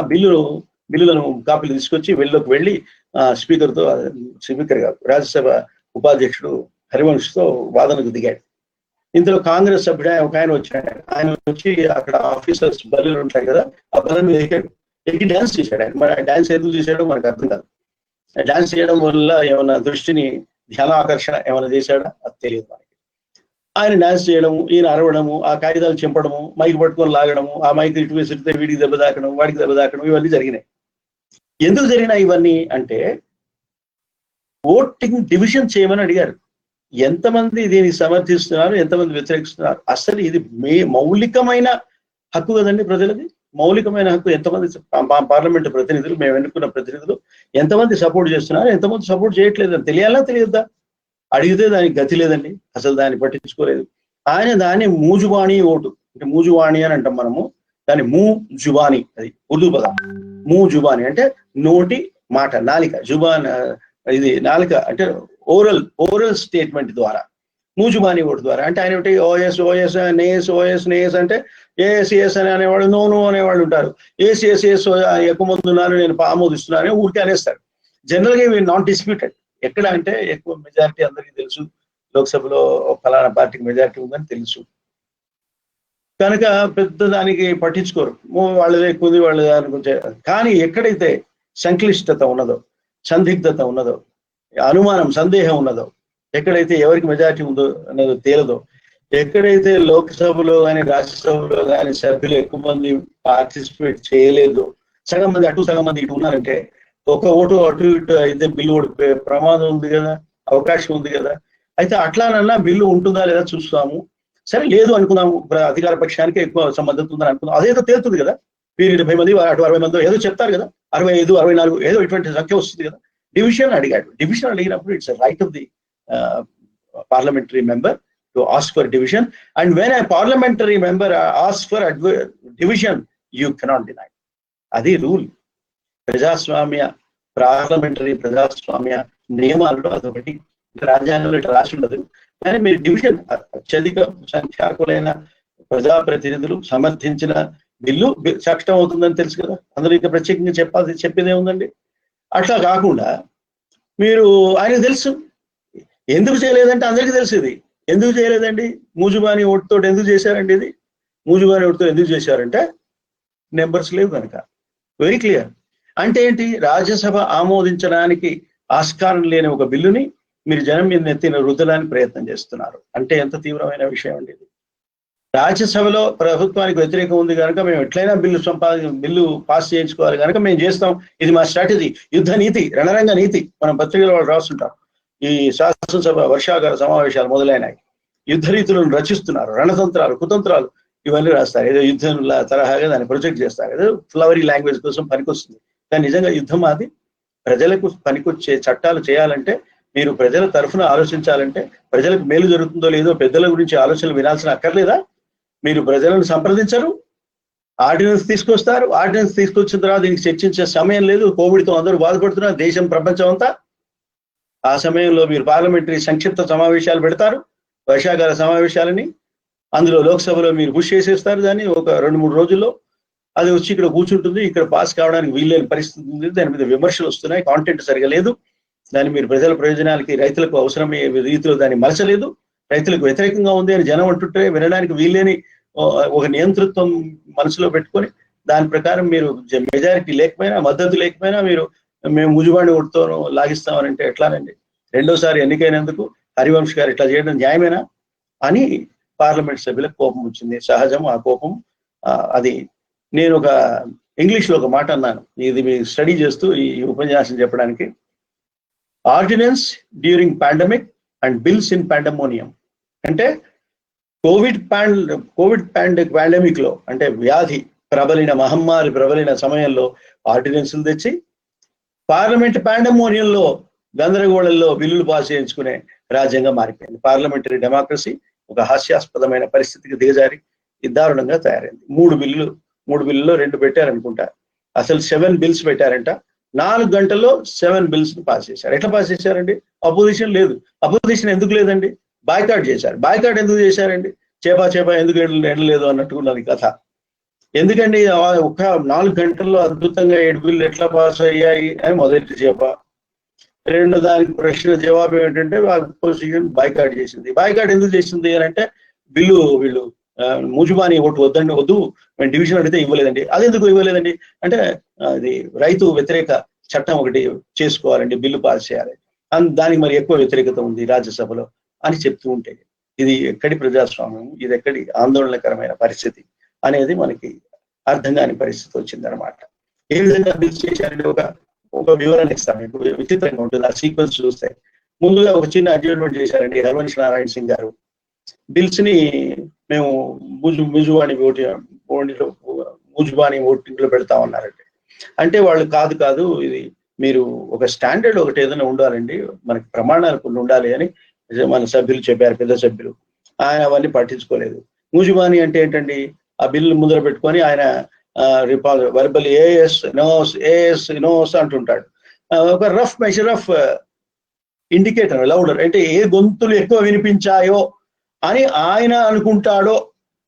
బిల్లులను కాపీలు తీసుకొచ్చి వెళ్ళి స్పీకర్ గారు రాజ్యసభ ఉపాధ్యక్షుడు హరివంశ్తో వాదనకు దిగాడు. ఇందులో కాంగ్రెస్ సభ్యుడు ఒక ఆయన వచ్చాడు. ఆయన వచ్చి అక్కడ ఆఫీసర్స్ బల్లులు ఉంటాయి కదా, ఆ బల్ల మీద ఎక్కి డాన్స్ చేశాడు. ఆయన మరి డాన్స్ ఎందుకు చేశాడో మనకు అర్థం కాదు. డాన్స్ చేయడం వల్ల ఏమైనా దృష్టిని ధ్యానాకర్షణ ఏమైనా చేశాడా అది తెలియదు మనకి. ఆయన డాన్స్ చేయడము, ఈయన అరవడము, ఆ కాగితాలు చింపడము, మైక్ పట్టుకొని లాగడము, ఆ మైక్ ఇటు వేసితే వీడికి దెబ్బ తాకడం, వాడికి దెబ్బ తాకడం, ఇవన్నీ జరిగినాయి. ఎందుకు జరిగినాయి ఇవన్నీ అంటే ఓటింగ్ డివిజన్ చేయమని అడిగారు. ఎంతమంది దీన్ని సమర్థిస్తున్నారు, ఎంతమంది వ్యతిరేకిస్తున్నారు? అసలు ఇది మౌలికమైన హక్కు కదండి ప్రజలది. మౌలికమైన హక్కు. ఎంతమంది పార్లమెంట్ ప్రతినిధులు, మేము ఎన్నుకున్న ప్రతినిధులు ఎంతమంది సపోర్ట్ చేస్తున్నారు, ఎంతమంది సపోర్ట్ చేయట్లేదని తెలియాలా తెలియద్దా? అడిగితే దానికి గతి లేదండి, అసలు దాన్ని పట్టించుకోలేదు. ఆయన దాన్ని మూజువాణి ఓటు, అంటే మూజువాణి అని అంటాం మనము, దాన్ని జుబాని, అది ఉర్దూ పదం. జుబాని అంటే నోటి మాట, నాలిక. జుబాన్ ఇది నాలిక అంటే ఓరల్ స్టేట్మెంట్ ద్వారా, మూజుబాని ఓటు ద్వారా. అంటే ఆయన ఒకటి ఓఎస్ నేస్ అంటే ఏఎస్ అని అనేవాళ్ళు, నో అనేవాళ్ళు ఉంటారు. ఏస్ ఎక్కువ మంది ఉన్నారు, నేను ఆమోదిస్తున్నాను ఊరికే అనేస్తారు. జనరల్గా ఇవి నాట్ డిస్ప్యూటెడ్. ఎక్కడ అంటే ఎక్కువ మెజారిటీ అందరికీ తెలుసు, లోక్సభలో ఫలానా పార్టీకి మెజారిటీ ఉందని తెలుసు కనుక పెద్ద దానికి పట్టించుకోరు. వాళ్ళది ఎక్కువ ఉంది, వాళ్ళ దానికి. కానీ ఎక్కడైతే సంక్లిష్టత ఉన్నదో, సందిగ్ధత ఉన్నదో, అనుమానం, సందేహం ఉన్నదో, ఎక్కడైతే ఎవరికి మెజారిటీ ఉందో అన్నదో తేలదో, ఎక్కడైతే లోక్సభలో కానీ రాజ్యసభలో కానీ సభ్యులు ఎక్కువ మంది పార్టిసిపేట్ చేయలేదు, సగం మంది అటు సగం మంది ఇటు ఉన్నారంటే, ఒక ఓటు అటు ఇటు అయితే బిల్లు ఓడిపోయే ప్రమాదం ఉంది కదా, అవకాశం ఉంది కదా. అయితే అట్లానన్నా బిల్లు ఉంటుందా లేదా చూస్తాము. సరే లేదు అనుకుందాము, అధికార పక్షానికి ఎక్కువ మద్దతు ఉందని అనుకుందాం, అదేదో తేలుతుంది కదా. వీరు 70 మంది, అటు 60 మంది ఏదో చెప్తారు కదా, 65, 64 ఏదో ఇటువంటి సంఖ్య వస్తుంది కదా. డివిజన్ అడిగాడు. డివిజన్ అడిగినప్పుడు it's right of the parliamentary member to ask for division, and when a parliamentary member asks for division, you cannot deny. Adi rule. Parliamentary ప్రజాస్వామ్య నియమాల్లో అదొకటి. రాజ్యాంగంలో ఇట్లా రాసి ఉండదు. కానీ మీరు డివిజన్, అత్యధిక సంఖ్యాకులైన ప్రజాప్రతినిధులు సమర్థించిన బిల్లు చట్టం అవుతుందని తెలుసు కదా, అందులో ఇంకా ప్రత్యేకంగా చెప్పేదే ఉందండి. అట్లా కాకుండా మీరు ఆయనకు తెలుసు ఎందుకు చేయలేదంటే అందరికీ తెలుసు. ఇది ఎందుకు చేయలేదండి, మూజుబాని ఓటుతో ఎందుకు చేశారండి? ఇది మూజుబాని ఓటుతో ఎందుకు చేశారంటే నెంబర్స్ లేవు కనుక. Very clear. అంటే ఏంటి, రాజ్యసభ ఆమోదించడానికి ఆస్కారం లేని ఒక బిల్లుని మీరు జనం మీద నెత్తిన రుద్దడానికి ప్రయత్నం చేస్తున్నారు. అంటే ఎంత తీవ్రమైన విషయం అండి ఇది. రాజ్యసభలో ప్రభుత్వానికి వ్యతిరేకం ఉంది కనుక మేము ఎట్లయినా బిల్లు పాస్ చేయించుకోవాలి కనుక మేము చేస్తాం, ఇది మా స్ట్రాటజీ, యుద్ధ నీతి, రణరంగ నీతి. మనం పత్రికలు వాళ్ళు రాస్తుంటాం. ఈ శాసనసభ వర్షాకాల సమావేశాలు మొదలైనాయి, యుద్ధ రీతులను రచిస్తున్నారు, రణతంత్రాలు, కుతంత్రాలు ఇవన్నీ రాస్తారు. ఏదో యుద్ధం తరహాగా దాన్ని ప్రొజెక్ట్ చేస్తారు, ఏదో ఫ్లవరీ లాంగ్వేజ్ కోసం పనికొస్తుంది. కానీ నిజంగా యుద్ధం అది. ప్రజలకు పనికొచ్చే చట్టాలు చేయాలంటే మీరు ప్రజల తరఫున ఆలోచించాలంటే, ప్రజలకు మేలు జరుగుతుందో లేదో పెద్దల గురించి ఆలోచనలు వినాల్సిన అక్కర్లేదా? మీరు ప్రజలను సంప్రదించరు, ఆర్డినెన్స్ తీసుకొస్తారు, ఆర్డినెన్స్ తీసుకొచ్చిన తర్వాత దీనికి చర్చించే సమయం లేదు. కోవిడ్తో అందరూ బాధపడుతున్నారు, దేశం ప్రపంచం అంతా. ఆ సమయంలో మీరు పార్లమెంటరీ సంక్షిప్త సమావేశాలు పెడతారు, వర్షాకాల సమావేశాలని. అందులో లోక్సభలో మీరు పుష్ చేసేస్తారు దాన్ని ఒక 2-3 రోజుల్లో. అది వచ్చి ఇక్కడ కూర్చుంటుంది, ఇక్కడ పాస్ కావడానికి వీల్లేని పరిస్థితి ఉంది, దాని మీద విమర్శలు వస్తున్నాయి, కాంటెంట్ సరిగా లేదు, దాన్ని మీరు ప్రజల ప్రయోజనాలకి రైతులకు అవసరమయ్యే రీతిలో దాన్ని మలచలేదు, రైతులకు వ్యతిరేకంగా ఉంది అని జనం అంటుంటే వినడానికి వీల్లేని ఒక నియంతృత్వం మనసులో పెట్టుకొని దాని ప్రకారం మీరు మెజారిటీ లేకపోయినా, మద్దతు లేకపోయినా మీరు మేము ముజుబాని ఓటుతో లాగిస్తామనంటే ఎట్లానండి? రెండోసారి ఎన్నికైనందుకు హరివంశ్ గారు ఇట్లా చేయడం న్యాయమేనా అని పార్లమెంట్ సభ్యులకు కోపం వచ్చింది. సహజం ఆ కోపం. అది నేను ఒక ఇంగ్లీష్లో ఒక మాట అన్నాను, ఇది మీ స్టడీ చేస్తూ ఈ ఉపన్యాసం చెప్పడానికి. Ordinance during pandemic and bills in pandemonium. అంటే కోవిడ్ పాండమిక్ లో, అంటే వ్యాధి ప్రబలిన, మహమ్మారి ప్రబలిన సమయంలో ఆర్డినెన్స్లు తెచ్చి పార్లమెంట్ పాండమోనియంలో గందరగోళంలో బిల్లులు పాస్ చేయించుకునే రాజ్యంగా మారిపోయింది. పార్లమెంటరీ డెమోక్రసీ ఒక హాస్యాస్పదమైన పరిస్థితికి దిగజారి దారుణంగా తయారైంది. 3 బిల్లులో 2 పెట్టారనుకుంటా. అసలు 7 బిల్స్ పెట్టారంట. 4 గంటల్లో 7 బిల్స్ పాస్ చేశారు. ఎట్లా పాస్ చేశారండి? అపోజిషన్ లేదు. అపోజిషన్ ఎందుకు లేదండి? బాయ్కాట్ చేశారు. బాయ్కాట్ ఎందుకు చేశారండి? చేప ఎందుకు ఎండలేదు అన్నట్టుకున్నది కథ. ఎందుకండి ఒక 4 గంటల్లో అద్భుతంగా 7 బిల్లు ఎట్లా పాస్ అయ్యాయి అని మొదటి చేప. రెండో దానికి ప్రశ్న జవాబు ఏంటంటే అపోజిషన్ బాయ్కాట్ చేసింది. బాయ్కాట్ ఎందుకు చేసింది అని అంటే వీళ్ళు ముజుబాని ఓటు వద్దు, మేము డివిజన్ అడిగితే ఇవ్వలేదండి. అది ఎందుకు ఇవ్వలేదండి అంటే అది రైతు వ్యతిరేక చట్టం ఒకటి చేసుకోవాలండి, బిల్లు పాస్ చేయాలి, దానికి మరి ఎక్కువ వ్యతిరేకత ఉంది రాజ్యసభలో అని చెప్తూ ఉంటే ఇది ఎక్కడి ప్రజాస్వామ్యం, ఇది ఎక్కడి ఆందోళనకరమైన పరిస్థితి అనేది మనకి అర్థం కాని పరిస్థితి వచ్చిందనమాట. ఏ విధంగా బిల్స్ చేశారంటే ఒక వివరణ ఇస్తాను మీకు, విచిత్రంగా ఉంటుంది ఆ సీక్వెన్స్ చూస్తే. ముందుగా ఒక చిన్న అడ్జస్ట్మెంట్ చేశారండి హరివంశ్ నారాయణ సింగ్ గారు. బిల్స్ ని మేము ముజుబాని ఓటింగ్లో పెడతా ఉన్నారండి. అంటే వాళ్ళు కాదు ఇది మీరు ఒక స్టాండర్డ్ ఒకటి ఏదైనా ఉండాలండి, మనకి ప్రమాణాలు కొన్ని ఉండాలి అని మన సభ్యులు చెప్పారు, పెద్ద సభ్యులు. ఆయన అవన్నీ పట్టించుకోలేదు. ముజుబాని అంటే ఏంటండి, ఆ బిల్లు ముందర పెట్టుకొని ఆయన వర్బల్ ఏఎస్ నోస్ అంటుంటాడు. ఒక rough measure of indicator, louder అంటే ఏ గొంతులు ఎక్కువ వినిపించాయో అని ఆయన అనుకుంటాడో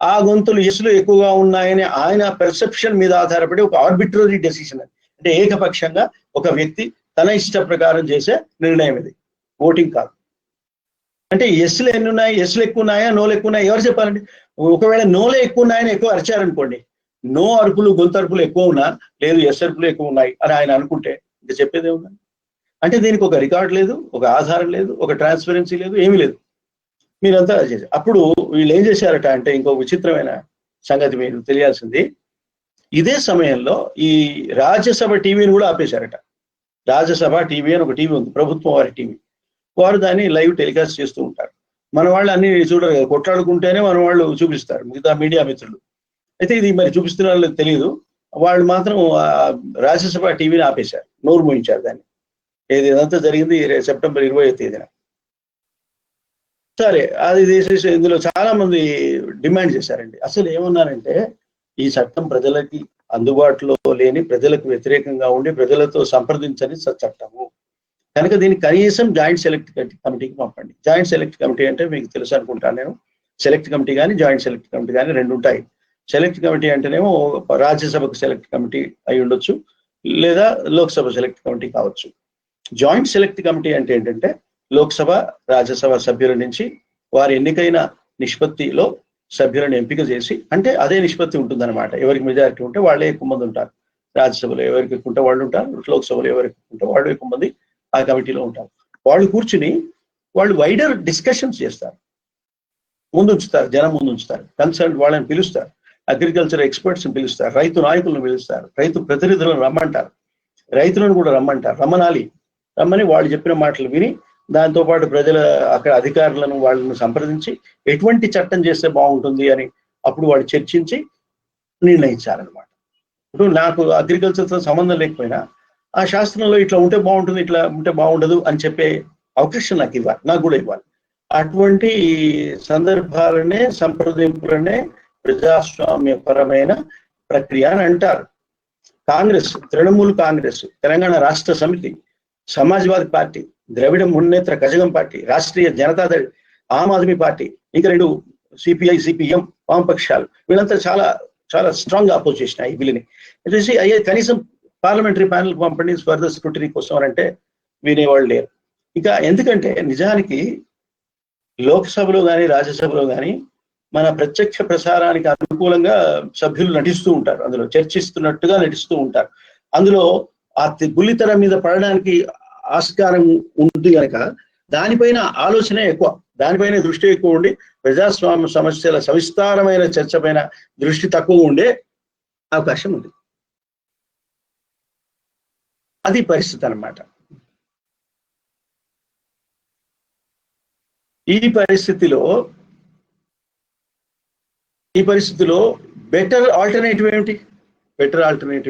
ఆ గొంతులు ఎస్లు ఎక్కువగా ఉన్నాయని ఆయన పెర్సెప్షన్ మీద ఆధారపడి ఒక ఆర్బిట్రరీ డెసిషన్. అంటే ఏకపక్షంగా ఒక వ్యక్తి తన ఇష్ట ప్రకారం చేసే నిర్ణయం ఇది, ఓటింగ్ కాదు. అంటే ఎస్లు ఎన్ని ఉన్నాయి, ఎస్లు ఎక్కువ ఉన్నాయా, నోలు ఎక్కువ ఉన్నాయా ఎవరు చెప్పాలండి? ఒకవేళ నోలే ఎక్కువ ఉన్నాయని ఎక్కువ అరిచారనుకోండి, నో అరుపులు, గొంతు అరుపులు ఎక్కువ ఉన్నా, లేదు ఎస్ అరుపులు ఎక్కువ ఉన్నాయి అని ఆయన అనుకుంటే ఇంకా చెప్పేదే ఉందండి. అంటే దీనికి ఒక రికార్డ్ లేదు, ఒక ఆధారం లేదు, ఒక ట్రాన్స్పరెన్సీ లేదు, ఏమీ లేదు. మీరంతా చేశారు. అప్పుడు వీళ్ళు ఏం చేశారట అంటే ఇంకొక విచిత్రమైన సంగతి మీరు తెలియాల్సింది, ఇదే సమయంలో ఈ రాజ్యసభ టీవీని కూడా ఆపేశారట. రాజ్యసభ టీవీ అని ఒక టీవీ ఉంది, ప్రభుత్వం వారి టీవీ. వారు దాన్ని లైవ్ టెలికాస్ట్ చేస్తూ ఉంటారు. మన వాళ్ళు అన్ని చూడరు కదా, కొట్లాడుకుంటేనే మన వాళ్ళు చూపిస్తారు మిగతా మీడియా మిత్రులు. అయితే ఇది మరి చూపిస్తున్నారో తెలియదు, వాళ్ళు మాత్రం రాజ్యసభ టీవీని ఆపేశారు, నోరు మోయించారు దాన్ని. ఇదంతా జరిగింది సెప్టెంబర్ 20వ తేదీన. సరే, అది తీసేసి ఇందులో చాలా మంది డిమాండ్ చేశారండి. అసలు ఏమన్నారంటే ఈ చట్టం ప్రజలకి అందుబాటులో లేని, ప్రజలకు వ్యతిరేకంగా ఉండి ప్రజలతో సంప్రదించని చట్టము కనుక దీన్ని కనీసం జాయింట్ సెలెక్ట్ కమిటీకి పంపండి. జాయింట్ సెలెక్ట్ కమిటీ అంటే మీకు తెలుసు అనుకుంటాను నేను, సెలెక్ట్ కమిటీ కానీ జాయింట్ సెలెక్ట్ కమిటీ కానీ 2 ఉంటాయి. సెలెక్ట్ కమిటీ అంటేనేమో రాజ్యసభకు సెలెక్ట్ కమిటీ అయి ఉండొచ్చు, లేదా లోక్సభ సెలెక్ట్ కమిటీ కావచ్చు. జాయింట్ సెలెక్ట్ కమిటీ అంటే ఏంటంటే లోక్సభ రాజ్యసభ సభ్యుల నుంచి వారి ఎన్నికైన నిష్పత్తిలో సభ్యులను ఎంపిక చేసి, అంటే అదే నిష్పత్తి ఉంటుందన్నమాట. ఎవరికి మెజారిటీ ఉంటే వాళ్ళే ఎక్కువ మంది ఉంటారు. రాజ్యసభలో ఎవరికి ఎక్కువ ఉంటే వాళ్ళు ఉంటారు, లోక్సభలో ఎవరికి ఉంటే వాళ్ళు ఎక్కువ మంది ఆ కమిటీలో ఉంటారు. వాళ్ళు కూర్చుని వాళ్ళు వైడర్ డిస్కషన్స్ చేస్తారు, ముందు ఉంచుతారు, జనం ముందు ఉంచుతారు, కన్సర్న్ వాళ్ళని పిలుస్తారు, అగ్రికల్చర్ ఎక్స్పర్ట్స్ని పిలుస్తారు, రైతు నాయకులను పిలుస్తారు, రైతు ప్రతినిధులను రమ్మంటారు, రైతులను కూడా రమ్మంటారు. రమ్మని వాళ్ళు చెప్పిన మాటలు విని దాంతోపాటు ప్రజల అక్కడ అధికారులను వాళ్ళను సంప్రదించి ఎటువంటి చట్టం చేస్తే బాగుంటుంది అని అప్పుడు వాళ్ళు చర్చించి నిర్ణయించారనమాట. ఇప్పుడు నాకు అగ్రికల్చర్తో సంబంధం లేకపోయినా ఆ శాస్త్రంలో ఇట్లా ఉంటే బాగుంటుంది, ఇట్లా ఉంటే బాగుండదు అని చెప్పే అవకాశం నాకు కూడా ఇవ్వాలి. అటువంటి సందర్భాలనే, సంప్రదింపులనే ప్రజాస్వామ్యపరమైన ప్రక్రియ అని అంటారు. కాంగ్రెస్, తృణమూల్ కాంగ్రెస్, తెలంగాణ రాష్ట్ర సమితి, సమాజ్వాదీ పార్టీ, ద్రవిడ మున్నేత్ర కజగం పార్టీ, రాష్ట్రీయ జనతాదళ్, ఆమ్ ఆద్మీ పార్టీ, ఇంకా 2 సిపిఐ, సిపిఎం వామపక్షాలు, వీళ్ళంతా చాలా చాలా స్ట్రాంగ్ ఆపోజిషన్ ఈ బిల్లుని. అయ్యే కనీసం పార్లమెంటరీ ప్యానెల్ పంపండి ఫర్దర్ స్క్రూటినీ కోసం అని అంటే వినేవాళ్ళు లేరు. ఇక ఎందుకంటే నిజానికి లోక్సభలో కానీ రాజ్యసభలో కానీ మన ప్రత్యక్ష ప్రసారానికి అనుకూలంగా సభ్యులు నటిస్తూ ఉంటారు, అందులో చర్చిస్తున్నట్టుగా నటిస్తూ ఉంటారు. అందులో ఆ బుల్లితెర మీద పడడానికి ఆస్కారం ఉంది కనుక దానిపైన ఆలోచన ఎక్కువ, దానిపైన దృష్టి ఎక్కువ ఉండి ప్రజాస్వామ్య సమస్యల సవిస్తారమైన చర్చ పైన దృష్టి తక్కువ ఉండే అవకాశం ఉంది. అది పరిస్థితి అన్నమాట. ఈ పరిస్థితిలో బెటర్ ఆల్టర్నేటివ్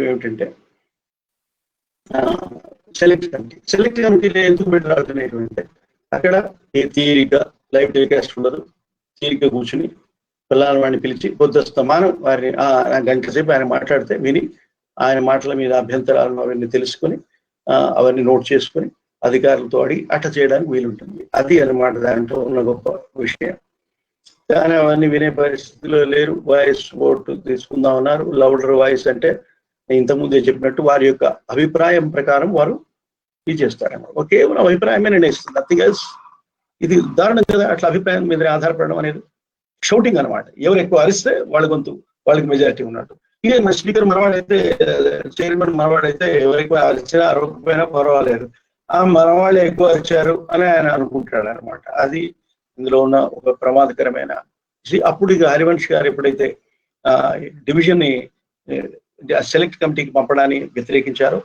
ఏమిటంటే సెలెక్ట్ కమిటీలో ఎందుకు బెటర్ ఆల్టర్నేటివ్ అంటే అక్కడ తీరిక లైవ్ టెలికాస్ట్ ఉండదు, తీరిక కూర్చుని పిల్లల వాడిని పిలిచి పొద్దుస్తమానం వారిని గంట సేపు ఆయన మాట్లాడితే విని ఆయన మాటల మీద అభ్యంతరాలను అవన్నీ తెలుసుకొని అవన్నీ నోట్ చేసుకొని అధికారులతో అడిగి అట్లా చేయడానికి వీలుంటుంది. అది అన్నమాట దాంట్లో ఉన్న గొప్ప విషయం. కానీ అవన్నీ వినే పరిస్థితిలో లేరు. వాయిస్ ఓటు తీసుకుందామన్నారు. లౌడర్ వాయిస్ అంటే ఇంతకుముందే చెప్పినట్టు వారి యొక్క అభిప్రాయం ప్రకారం వారు ఇది చేస్తారన్నమాట. కేవలం అభిప్రాయమే నిర్ణయిస్తుంది, నథింగ్ ఎల్స్. ఇది ఉదాహరణ కదా, అట్లా అభిప్రాయం మీద ఆధారపడడం అనేది షౌటింగ్ అనమాట. ఎవరు ఎక్కువ అరిస్తే వాళ్ళ గొంతు వాళ్ళకి మెజారిటీ ఉన్నట్టు. ఇక మన స్పీకర్ మనవాడైతే, చైర్మన్ మనవాడైతే ఎవరికి అరిచినా అరవకపోయినా పర్వాలేదు, ఆ మనవాళ్ళు ఎక్కువ అరిచారు అని ఆయన అనుకుంటాడు అనమాట. అది ఇందులో ఉన్న ఒక ప్రమాదకరమైన. అప్పుడు ఇక హరివంశ్ గారు ఎప్పుడైతే డివిజన్ ని సెలెక్ట్ కమిటీకి పంపడాన్ని వ్యతిరేకించారో,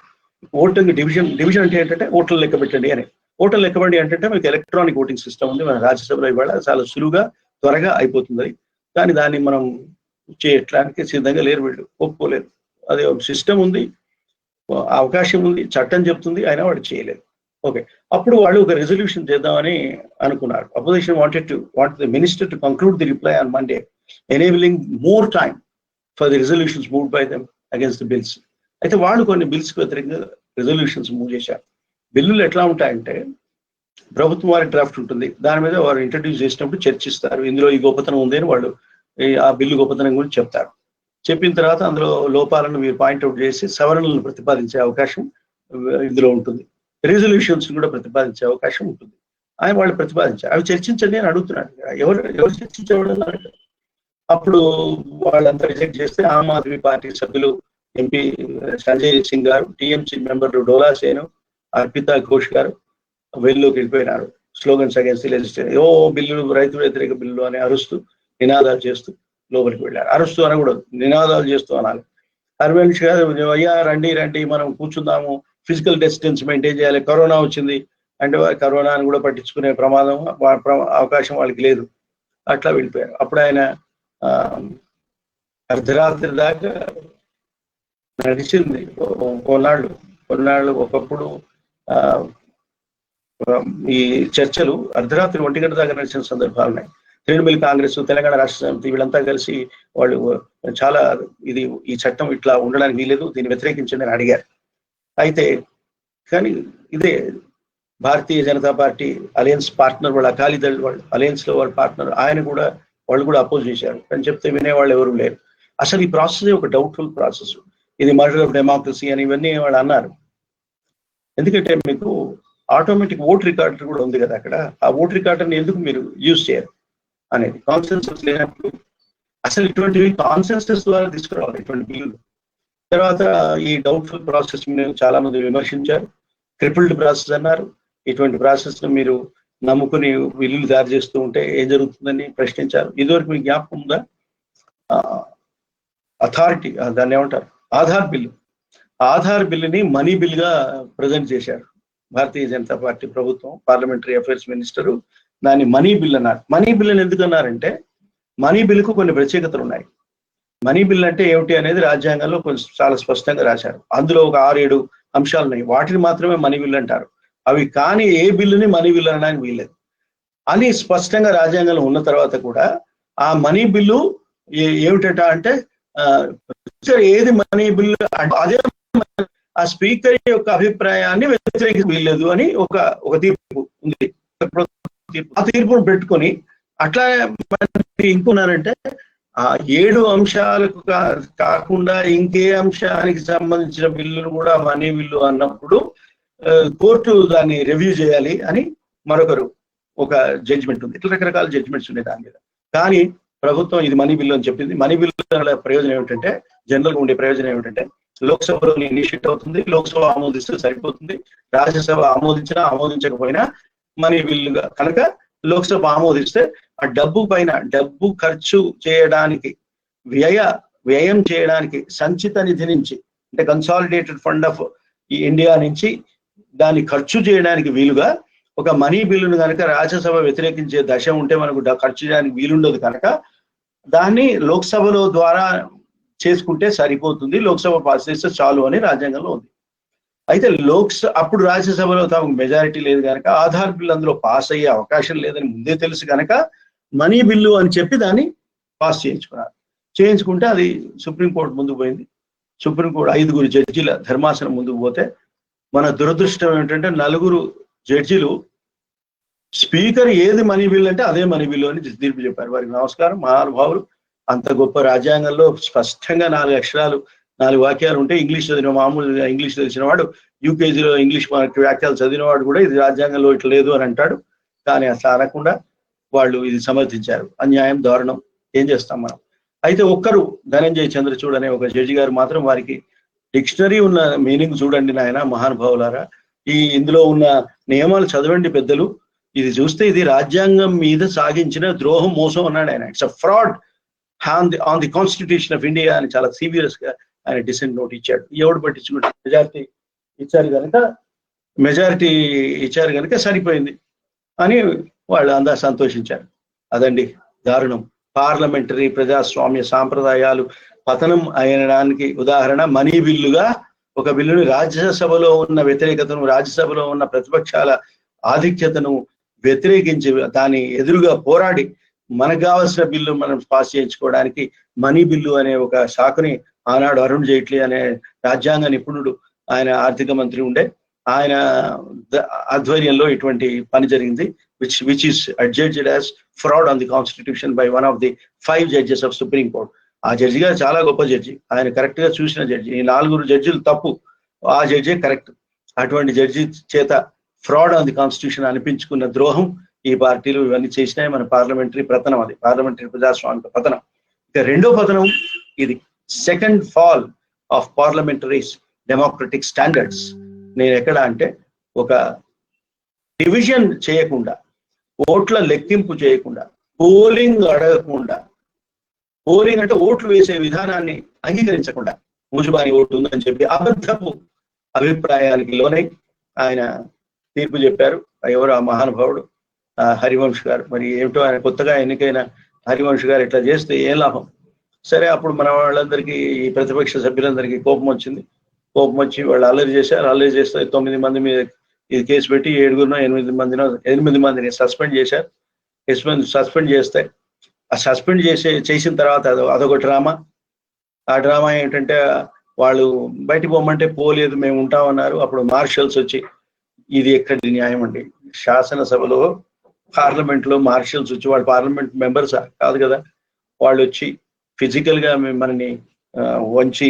ఓటింగ్ డివిజన్ అంటే ఏంటంటే ఓట్లు లెక్క పెట్టండి అని. ఓట్లు లెక్కబండి అంటే మీకు ఎలక్ట్రానిక్ ఓటింగ్ సిస్టమ్ ఉంది మన రాజ్యసభలో, ఇవాళ చాలా సులువుగా త్వరగా అయిపోతుంది. కానీ దాన్ని మనం చేయడానికి సిద్ధంగా లేరు, వీళ్ళు ఒప్పుకోలేదు. అదే సిస్టమ్ ఉంది, అవకాశం ఉంది, చట్టం చెప్తుంది, అయినా వాడు చేయలేదు. ఓకే, అప్పుడు వాళ్ళు ఒక రెజల్యూషన్ చేద్దామని అనుకున్నారు. Opposition want the minister to conclude the reply on Monday, enabling more time for the resolutions moved by them against the bills. అయితే వాళ్ళు కొన్ని బిల్స్ కి వ్యతిరేకంగా రెజల్యూషన్స్ మూవ్ చేశారు. బిల్లులు ఎట్లా ఉంటాయంటే, ప్రభుత్వం వారి డ్రాఫ్ట్ ఉంటుంది, దాని మీద వారు ఇంట్రడ్యూస్ చేసినప్పుడు చర్చిస్తారు. ఇందులో ఈ గొప్పతనం ఉంది అని వాళ్ళు ఆ బిల్లు గొప్పతనం గురించి చెప్తారు. చెప్పిన తర్వాత అందులో లోపాలను మీరు పాయింట్అవుట్ చేసి సవరణలను ప్రతిపాదించే అవకాశం ఇందులో ఉంటుంది. రెజల్యూషన్స్ కూడా ప్రతిపాదించే అవకాశం ఉంటుంది. ఆయన వాళ్ళు ప్రతిపాదించారు, అవి చర్చించండి అని అడుగుతున్నాడు. ఎవరు చర్చించేవాడు అన్నారు. అప్పుడు వాళ్ళంతా రిజెక్ట్ చేస్తే ఆమ్ ఆద్మీ పార్టీ సభ్యులు ఎంపీ సంజయ్ సింగ్ గారు, టీఎంసీ మెంబర్లు డోలా సేను, అర్పితా ఘోష్ గారు వెల్లోకి వెళ్ళిపోయినారు. స్లోగన్స్ అగేన్స్ట్ ది లెజిస్లేచర్, బిల్లులు, రైతు వ్యతిరేక బిల్లు అని అరుస్తూ నినాదాలు చేస్తూ లోపలికి వెళ్ళారు. అరుస్తూ అనకూడదు, నినాదాలు చేస్తూ అనాలి. హరివంశ్ గారు, అయ్యా రండి మనం కూర్చుందాము, ఫిజికల్ డిస్టెన్స్ మెయింటైన్ చేయాలి, కరోనా వచ్చింది అంటే కరోనాను కూడా పట్టించుకునే అవకాశం వాళ్ళకి లేదు. అట్లా వెళ్ళిపోయారు. అప్పుడు ఆయన అర్ధరాత్రి దాకా నడిచింది కొన్నాళ్ళు. ఒకప్పుడు ఈ చర్చలు అర్ధరాత్రి 1 గంట దాకా నడిచిన సందర్భాలు ఉన్నాయి. తృణమూల్ కాంగ్రెస్, తెలంగాణ రాష్ట్ర సమితి వీళ్ళంతా కలిసి వాళ్ళు చాలా ఈ చట్టం ఇట్లా ఉండడానికి వీలేదు, దీన్ని వ్యతిరేకించండి అని అడిగారు. అయితే కానీ ఇదే Bharatiya Janata party alliance partner, వాళ్ళ అకాలీదళ్ వాళ్ళు అలయన్స్ లో వాళ్ళ పార్ట్నర్, వాళ్ళు కూడా అపోజ్ చేశారు. అని చెప్తే వినేవాళ్ళు ఎవరు లేరు. అసలు ఈ ప్రాసెస్ ఒక డౌట్ఫుల్ ప్రాసెస్, ఇది మర్డర్ ఆఫ్ డెమోక్రసీ అని ఇవన్నీ వాళ్ళు అన్నారు. ఎందుకంటే మీకు ఆటోమేటిక్ ఓట్ రికార్డర్ కూడా ఉంది కదా అక్కడ, ఆ ఓట్ రికార్డర్ని ఎందుకు మీరు యూజ్ చేయరు అనేది కాన్సెన్సస్ లేనప్పుడు అసలు ఇటువంటివి కాన్సెన్సస్ ద్వారా తీసుకురావాలి ఇటువంటి బిల్లులు. తర్వాత ఈ డౌట్ఫుల్ ప్రాసెస్ మీరు చాలా మంది విమర్శించారు, క్రిపుల్డ్ ప్రాసెస్ అన్నారు. ఇటువంటి ప్రాసెస్ ను మీరు నమ్ముకుని బిల్లులు తయారు చేస్తూ ఉంటే ఏం జరుగుతుందని ప్రశ్నించారు. ఇదివరకు మీకు జ్ఞాపకం ఉందా, అథారిటీ దాన్ని ఏమంటారు, ఆధార్ బిల్లుని మనీ బిల్గా ప్రజెంట్ చేశారు భారతీయ జనతా పార్టీ ప్రభుత్వం, పార్లమెంటరీ అఫైర్స్ మినిస్టరు దాన్ని మనీ బిల్ అన్నారు. మనీ బిల్ అని ఎందుకు అన్నారంటే మనీ బిల్కు కొన్ని ప్రత్యేకతలు ఉన్నాయి. మనీ బిల్ అంటే ఏమిటి అనేది రాజ్యాంగంలో కొంచెం చాలా స్పష్టంగా రాశారు. అందులో ఒక 6-7 అంశాలు ఉన్నాయి, వాటిని మాత్రమే మనీ బిల్ అంటారు. అవి కానీ ఏ బిల్లుని మనీ బిల్ అనడానికి వీల్లేదు అని స్పష్టంగా రాజ్యాంగంలో ఉన్న తర్వాత కూడా ఆ మనీ బిల్లు ఏమిటట అంటే ఏది మనీ బిల్లు అదే ఆ స్పీకర్ యొక్క అభిప్రాయాన్ని వ్యతిరేకి వీల్లేదు అని ఒక తీర్పు ఉంది. ఆ తీర్పును పెట్టుకొని అట్లా ఇంకున్నారంటే ఆ 7 అంశాలకు కాకుండా ఇంకే అంశానికి సంబంధించిన బిల్లును కూడా మనీ బిల్లు అన్నప్పుడు కోర్టు దాన్ని రివ్యూ చేయాలి అని మరొకరు ఒక జడ్జిమెంట్ ఉంది. ఇట్లా రకరకాల జడ్జిమెంట్స్ ఉన్నాయి దాని మీద. కానీ ప్రభుత్వం ఇది మనీ బిల్లు అని చెప్పింది. మనీ బిల్లు ప్రయోజనం ఏమిటంటే, జనరల్గా ఉండే ప్రయోజనం ఏమిటంటే లోక్సభలో ఇనిషియేట్ అవుతుంది, లోక్సభ ఆమోదిస్తే సరిపోతుంది, రాజ్యసభ ఆమోదించినా ఆమోదించకపోయినా మనీ బిల్లుగా కనుక లోక్సభ ఆమోదిస్తే ఆ డబ్బు ఖర్చు చేయడానికి వ్యయం చేయడానికి సంచిత నిధి నుంచి అంటే కన్సాలిడేటెడ్ ఫండ్ ఆఫ్ ఈ ఇండియా నుంచి దాన్ని ఖర్చు చేయడానికి వీలుగా ఒక మనీ బిల్లును కనుక రాజ్యసభ వ్యతిరేకించే దశ ఉంటే మనకు ఖర్చు చేయడానికి వీలుండదు కనుక దాన్ని లోక్సభలో ద్వారా చేసుకుంటే సరిపోతుంది, లోక్సభ పాస్ చేస్తే చాలు అని రాజ్యాంగంలో ఉంది. అయితే అప్పుడు రాజ్యసభలో తమకు మెజారిటీ లేదు కనుక ఆధార్ బిల్లు అందులో పాస్ అయ్యే అవకాశం లేదని ముందే తెలుసు కనుక మనీ బిల్లు అని చెప్పి దాన్ని పాస్ చేయించుకుంటే అది సుప్రీంకోర్టు ముందుకు పోయింది. సుప్రీంకోర్టు 5 జడ్జీల ధర్మాసనం ముందుకు పోతే మన దురదృష్టం ఏమిటంటే 4 జడ్జీలు స్పీకర్ ఏది మనీ బిల్లు అంటే అదే మనీ బిల్లు అని తీర్పు చెప్పారు. వారికి నమస్కారం, మహానుభావులు. అంత గొప్ప రాజ్యాంగంలో స్పష్టంగా 4 అక్షరాలు 4 వాక్యాలు ఉంటే ఇంగ్లీష్ చదివిన మామూలుగా ఇంగ్లీష్ తెలిసిన వాడు యూకేజీలో ఇంగ్లీష్ వాక్యాలు చదివినవాడు కూడా ఇది రాజ్యాంగంలో ఇట్లా లేదు అని అంటాడు. కానీ అట్లా అనకుండా వాళ్ళు ఇది సమర్థించారు. అన్యాయం, దారుణం, ఏం చేస్తాం మనం. అయితే ఒక్కరు ధనంజయ్ చంద్రచూడ్ అనే ఒక జడ్జి గారు మాత్రం వారికి డిక్షనరీ ఉన్న మీనింగ్ చూడండి నాయన మహానుభావులారా, ఇందులో ఉన్న నియమాలు చదవండి పెద్దలు, ఇది చూస్తే ఇది రాజ్యాంగం మీద సాగించిన ద్రోహం, మోసం అన్నాడు ఆయన. It's a fraud on the constitution of India అని చాలా సీరియస్ గా ఆయన డిసెంట్ నోట్ ఇచ్చాడు. ఎవడు పట్టించుకుంటే మెజారిటీ ఇచ్చారు కనుక సరిపోయింది అని వాళ్ళు అందా సంతోషించారు. అదండి దారుణం. పార్లమెంటరీ ప్రజాస్వామ్య సాంప్రదాయాలు పతనం అయినడానికి ఉదాహరణ మనీ బిల్లుగా ఒక బిల్లుని రాజ్యసభలో ఉన్న వ్యతిరేకతను, రాజ్యసభలో ఉన్న ప్రతిపక్షాల ఆధిక్యతను వ్యతిరేకించి దాని ఎదురుగా పోరాడి మనకు కావాల్సిన బిల్లు మనం పాస్ చేయించుకోవడానికి మనీ బిల్లు అనే ఒక శాఖని ఆనాడు అరుణ్ జైట్లీ అనే రాజ్యాంగ నిపుణుడు, ఆయన ఆర్థిక మంత్రి ఉండే, ఆయన ఆధ్వర్యంలో ఇటువంటి పని జరిగింది. which is adjudged as fraud on the constitution by one of the 5 judges of Supreme Court. ఆ జడ్జి గారు చాలా గొప్ప జడ్జి, ఆయన కరెక్ట్ గా చూసిన జడ్జి. ఈ 4 జడ్జిలు తప్పు, ఆ జడ్జి కరెక్ట్. అటువంటి జడ్జి చేత ఫ్రాడ్ ఆన్ ది కాన్స్టిట్యూషన్ అనిపించుకున్న ద్రోహం ఈ పార్టీలు ఇవన్నీ చేసినాయి. మన పార్లమెంటరీ పతనం, అది పార్లమెంటరీ ప్రజాస్వామిక పతనం. ఇక రెండో పతనం ఇది, second fall of parliamentary democratic standards. నేను ఎక్కడ అంటే ఒక డివిజన్ చేయకుండా, ఓట్ల లెక్కింపు చేయకుండా, పోలింగ్ అడగకుండా, పోలింగ్ అంటే ఓట్లు వేసే విధానాన్ని అంగీకరించకుండా ముజుబాని ఓటు ఉందని చెప్పి అబద్ధపు అభిప్రాయానికి లోనై ఆయన తీర్పు చెప్పారు. ఎవరు ఆ మహానుభావుడు, హరివంశ్ గారు. మరి ఏమిటో ఆయన కొత్తగా ఎన్నికైన హరివంశ్ గారు ఇట్లా చేస్తే ఏం లాభం. సరే, అప్పుడు మన వాళ్ళందరికీ, ఈ ప్రతిపక్ష సభ్యులందరికీ కోపం వచ్చింది. కోపం వచ్చి వాళ్ళు అల్లరి చేశారు. అల్లరి చేస్తే 9 మంది మీద ఇది కేసు పెట్టి 8 మందిని సస్పెండ్ చేశారు. సస్పెండ్ చేస్తే ఆ సస్పెండ్ చేసిన తర్వాత అదొక డ్రామా. ఆ డ్రామా ఏంటంటే వాళ్ళు బయటికి పోమంటే పోలేదు, మేము ఉంటామన్నారు. అప్పుడు మార్షల్స్ వచ్చి, ఇది ఎక్కడి న్యాయం అండి, శాసనసభలో పార్లమెంట్లో మార్షల్స్ వచ్చి, వాళ్ళు పార్లమెంట్ మెంబర్స్ కాదు కదా, వాళ్ళు వచ్చి ఫిజికల్ గా మనని వంచి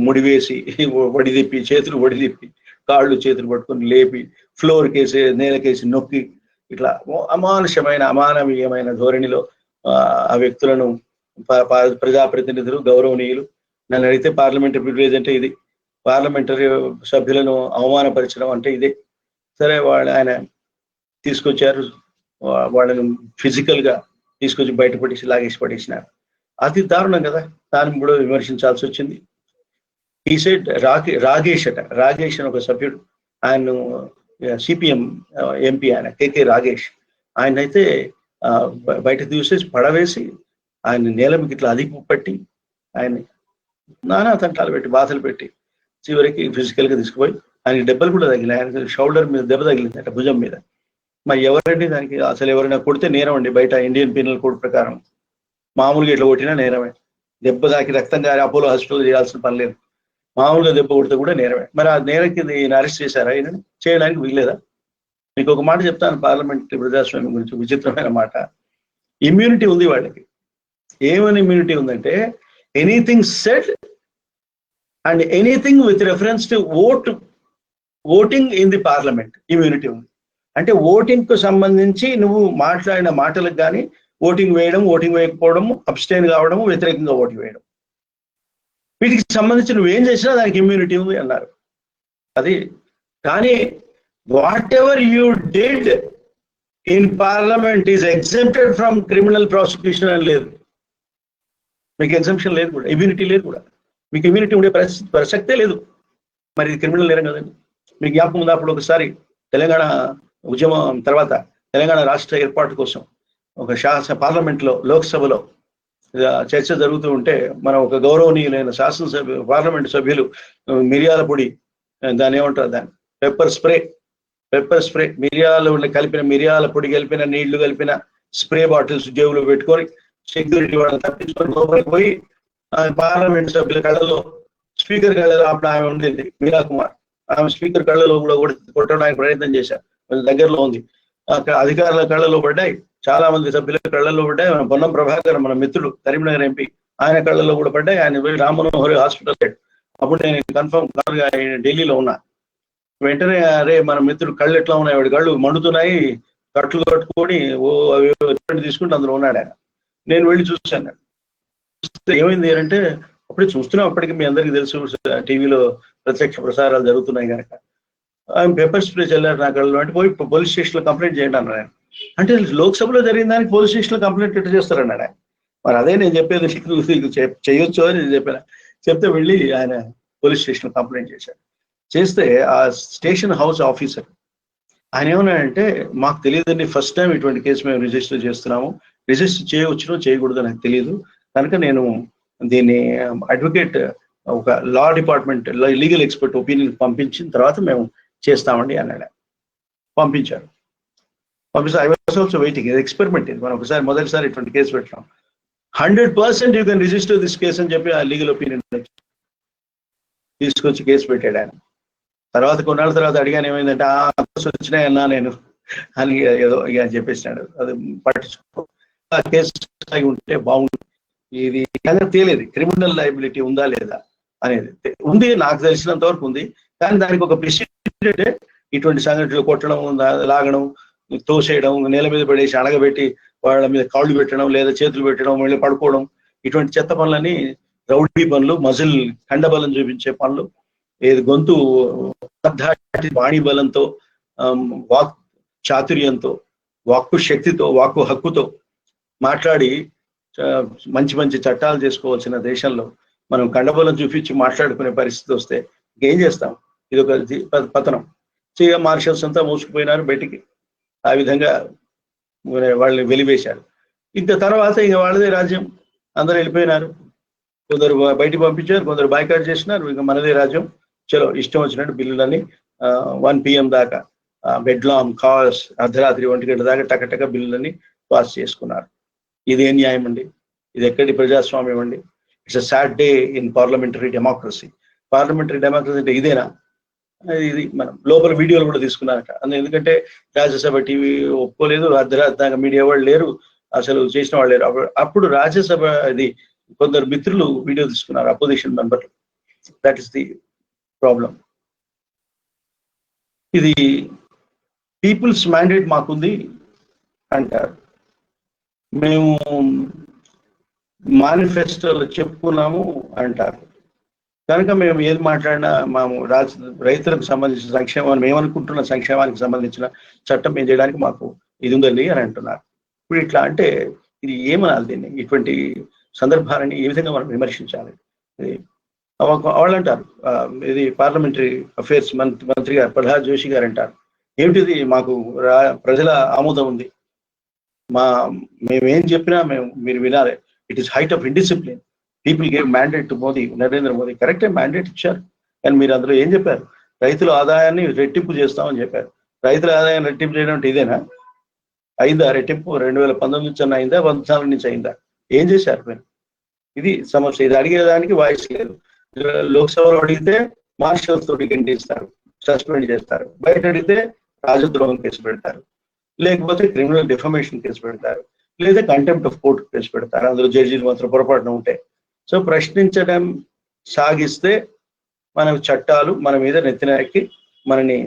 ముడివేసి వడిదిప్పి చేతులు వడిదిప్పి కాళ్ళు చేతులు పట్టుకొని లేపి ఫ్లోర్ కేసి నేలకేసి నొక్కి ఇట్లా అమానుషమైన అమానవీయమైన ధోరణిలో ఆ వ్యక్తులను ప్రజాప్రతినిధులు గౌరవనీయులు నన్ను అడిగితే పార్లమెంటరీ ప్రివిలేజ్ అంటే ఇది, పార్లమెంటరీ సభ్యులను అవమానపరచడం అంటే ఇదే. సరే ఆయన తీసుకొచ్చారు, వాళ్ళని ఫిజికల్ గా తీసుకొచ్చి బయట పడేసి లాగేసి పడేసినారు. అతి దారుణం కదా, దాన్ని కూడా విమర్శించాల్సి వచ్చింది. ఈ సైడ్ రాగేష్ అని ఒక సభ్యుడు, ఆయన సిపిఎం ఎంపీ, ఆయన కేకే రాగేష్, ఆయన అయితే బయట తీసేసి పడవేసి ఆయన నేల మీకు ఇట్లా అదిపు పట్టి ఆయన నానా తంటాలు పెట్టి బాధలు పెట్టి చివరికి ఫిజికల్ గా తీసుకుపోయి ఆయనకి దెబ్బలు కూడా తగిలినాయి. ఆయన షోల్డర్ మీద దెబ్బ తగిలింది అంటే భుజం మీద. మరి ఎవరండి దానికి అసలు ఎవరైనా కొడితే నేరం అండి, బయట ఇండియన్ పీనల్ కోడ్ ప్రకారం మామూలుగా ఇట్లా కొట్టినా నేరమే. దెబ్బ తాకి రక్తం గారి అపోలో హాస్పిటల్ చేయాల్సిన పని లేదు, మామూలుగా దెబ్బ కొడితే కూడా నేరమే. మరి ఆ నేరకి ఈయన అరెస్ట్ చేశారా? ఈయన చేయడానికి వీల్లేదా? మీకు ఒక మాట చెప్తాను పార్లమెంట్ ప్రజాస్వామ్యం గురించి, విచిత్రమైన మాట. ఇమ్యూనిటీ ఉంది వాళ్ళకి. ఏమని ఇమ్యూనిటీ ఉందంటే anything said and anything with reference to voting in the parliament immunity ఉంది. అంటే ఓటింగ్ కు సంబంధించి నువ్వు మాట్లాడిన మాటలకు కానీ ఓటింగ్ వేయడం, ఓటింగ్ వేయకపోవడం, అబ్స్టైన్ కావడము, వ్యతిరేకంగా ఓటు వేయడం, వీటికి సంబంధించి నువ్వేం చేసినా దానికి ఇమ్యూనిటీ ఉంది అన్నారు. అది కానీ what ever you did in parliament is exempted from criminal prosecution అని లేదు. మీకు ఎగ్జంప్షన్ లేదు కూడా, ఇమ్యూనిటీ లేదు కూడా. మీకు ఇమ్యూనిటీ ఉండే ప్రసక్తే లేదు. మరి ఇది క్రిమినల్ నేరం కదండి. మీకు జ్ఞాపకం ఉంది, అప్పుడు ఒకసారి తెలంగాణ ఉద్యమం తర్వాత తెలంగాణ రాష్ట్ర ఏర్పాటు కోసం ఒక పార్లమెంట్లో లోక్సభలో చర్చ జరుగుతూ ఉంటే మన ఒక గౌరవనీయులైన శాసనసభ్యు పార్లమెంట్ సభ్యులు మిరియాల పొడి, దాన్ని ఏమంటారు, దాన్ని పెప్పర్ స్ప్రే మిరియాలు కలిపిన మిరియాల పొడి కలిపిన నీళ్లు కలిపిన స్ప్రే బాటిల్స్ జేబులో పెట్టుకొని సెక్యూరిటీ వాళ్ళని తప్పించుకొని లోపలికి పోయి పార్లమెంట్ సభ్యుల కళ్ళలో, స్పీకర్ కళ్ళలో, అప్పుడు ఆమె ఉండేది మీరా కుమార్, ఆమె స్పీకర్ కళ్ళలో కూడా కొట్టడానికి ప్రయత్నం చేశారు. దగ్గరలో ఉంది, అధికారుల కళ్ళలో పడ్డాయి, చాలా మంది సభ్యుల కళ్ళలో పడ్డాయి. పొన్నం ప్రభాకర్ మన మిత్రుడు కరీంనగర్ ఎంపీ, ఆయన కళ్ళలో కూడా పడ్డాయి. ఆయన వెళ్ళి రామ్ మనోహర్ హాస్పిటల్ సైడ్, అప్పుడు నేను కన్ఫర్మ్ కారుగా ఢిల్లీలో ఉన్నా. వెంటనే అరే మన మిత్రుడు కళ్ళు ఎట్లా ఉన్నాయి, వాడి కళ్ళు మండుతున్నాయి, కట్లు కట్టుకొని అవి తీసుకుంటూ అందులో ఉన్నాడు ఆయన. నేను వెళ్ళి చూశాను. ఏమైంది అంటే అప్పుడే చూస్తున్నాం, అప్పటికి మీ అందరికీ తెలుసు టీవీలో ప్రత్యక్ష ప్రసారాలు జరుగుతున్నాయి కనుక. ఆయన పెప్పర్ స్ప్రే చల్లారు నా కళ్ళు అంటే పోయి పోలీస్ స్టేషన్లో కంప్లైంట్ చేయండి అన్నాడు ఆయన. అంటే లోక్సభలో జరిగిన దానికి పోలీస్ స్టేషన్లో కంప్లైంట్ ఎట్లా చేస్తారన్నాడు ఆయన. మరి అదే నేను చెప్పేది, చేయొచ్చు అని నేను చెప్పాను. చెప్తే వెళ్ళి ఆయన పోలీస్ స్టేషన్లో కంప్లైంట్ చేశాడు. చేస్తే ఆ స్టేషన్ హౌస్ ఆఫీసర్ ఆయన ఏమన్నాడంటే, మాకు తెలియదండి, ఫస్ట్ టైం ఇటువంటి కేసు మేము రిజిస్టర్ చేస్తున్నాము, రిజిస్టర్ చేయవచ్చునో చేయకూడదో నాకు తెలియదు, కనుక నేను దీన్ని అడ్వకేట్ ఒక law department legal expert opinion పంపించిన తర్వాత మేము చేస్తామండి అన్నాడు. పంపించారు. పంపిస్తే ఐ వాస్ ఆల్సో వెయిటింగ్. ఇది ఎక్స్పెరిమెంట్, ఇది మనం ఒకసారి మొదటిసారి ఇటువంటి కేసు పెట్టాం. 100% you can register this case అని చెప్పి ఆ లీగల్ ఒపీనియన్ తీసుకొచ్చి కేసు పెట్టాడు ఆయన. తర్వాత కొన్నాళ్ళ తర్వాత అడిగాను, ఏమైందంటే వచ్చినాయన్నా నేను అని ఏదో ఇక చెప్పేసినాడు. అది పట్టించుకో, ఆ కేసు ఉంటే బాగుంది. ఇది తేలేదు క్రిమినల్ లయబిలిటీ ఉందా లేదా అనేది. ఉంది, నాకు తెలిసినంత వరకు ఉంది. కానీ దానికి ఒక ప్రెసిడెంట్ ఇటువంటి సంఘటనలు కొట్టడం, లాగడం, తోసేయడం, నేల మీద పడేసి అడగబెట్టి వాళ్ళ మీద కాళ్ళు పెట్టడం లేదా చేతులు పెట్టడం, మళ్ళీ పడుకోవడం, ఇటువంటి చెత్త పనులని, రౌడీ పనులు, మజిల్ కండబలం చూపించే పనులు, ఏది గొంతు వాణి బలంతో, వాక్ చాతుర్యంతో, వాక్కు శక్తితో, వాక్కు హక్కుతో మాట్లాడి మంచి మంచి చట్టాలు చేసుకోవాల్సిన దేశంలో మనం కండబలం చూపించి మాట్లాడుకునే పరిస్థితి వస్తే ఇంకేం చేస్తాం? ఇది ఒక పతనం. మార్షల్స్ అంతా మూసుకుపోయినారు బయటికి, ఆ విధంగా వాళ్ళని వెలివేశారు. ఇంకా తర్వాత ఇక వాళ్ళదే రాజ్యం, అందరూ వెళ్ళిపోయినారు. కొందరు బయటికి పంపించారు, కొందరు బాయ్కాట్ చేసినారు. ఇక మనదే రాజ్యం, చలో ఇష్టం వచ్చినట్టు బిల్లులని 1 PM దాకా బెడ్లామ్ కాస్ అర్ధరాత్రి 1 గంట దాకా టకటక బిల్లులని పాస్ చేసుకున్నారు. ఇదేం న్యాయం అండి? ఇది ఎక్కడి ప్రజాస్వామ్యం అండి? It's a sad day in parliamentary democracy. Parliamentary democracy అంటే ఇదేనా? ఇది మనం లోపల వీడియోలు కూడా తీసుకున్నారట. ఎందుకంటే రాజ్యసభ టీవీ ఒప్పుకోలేదు, అర్ధరాత్రి దాకా మీడియా వాళ్ళు లేరు, అసలు చేసిన వాళ్ళు లేరు. అప్పుడు రాజ్యసభ ఇది కొందరు మిత్రులు వీడియో తీసుకున్నారు, అపోజిషన్ మెంబర్లు. That is the problem. ఇది పీపుల్స్ మ్యాండేట్ మాకుంది అంటారు. మేము మేనిఫెస్టోలో చెప్పుకున్నాము అంటారు. కనుక మేము ఏది మాట్లాడినా మేము రైతులకు సంబంధించిన సంక్షేమాన్ని, మేమనుకుంటున్న సంక్షేమానికి సంబంధించిన చట్టం మేము చేయడానికి మాకు ఇది ఉందండి అని అంటున్నారు. ఇప్పుడు ఇట్లా అంటే ఇది ఏమనాలి? దీన్ని, ఇటువంటి సందర్భాలని ఏ విధంగా మనం విమర్శించాలి? వాళ్ళు అంటారు, ఇది పార్లమెంటరీ అఫేర్స్ మంత్రి గారు ప్రహ్లాద్ జోషి గారు అంటారు, ఏమిటిది మాకు ప్రజల ఆమోదం ఉంది, మేమేం చెప్పినా మీరు వినాలి. It is height of indiscipline. People gave mandate to Modi, Narendra Modi. కరెక్టే, మ్యాండేట్ ఇచ్చారు. కానీ మీరు అందులో ఏం చెప్పారు? రైతుల ఆదాయాన్ని రెట్టింపు చేస్తామని చెప్పారు. రైతుల ఆదాయాన్ని రెట్టింపు చేయడం అంటే ఇదేనా? అయిందా రెట్టింపు? 2019 నుంచి అయిందా, 14 నుంచి అయిందా? ఏం చేశారు మీరు? ఇది సమస్య. ఇది అడిగేదానికి వాయిస్ లేదు. లోక్సభలో అడిగితే మార్షల్స్ తోటి గంటిస్తారు, సస్పెండ్ చేస్తారు. బయట అడిగితే రాజద్రోహం కేసు పెడతారు, లేకపోతే క్రిమినల్ డిఫమేషన్ కేసు పెడతారు, లేదా కంటెంప్ట్ ఆఫ్ కోర్టు కేసు పెడతారు. అందులో జడ్జీలు మాత్రం పొరపాటున ఉంటాయి. సో ప్రశ్నించడం సాగిస్తే మన చట్టాలు మన మీద నెత్తినెక్కి మనని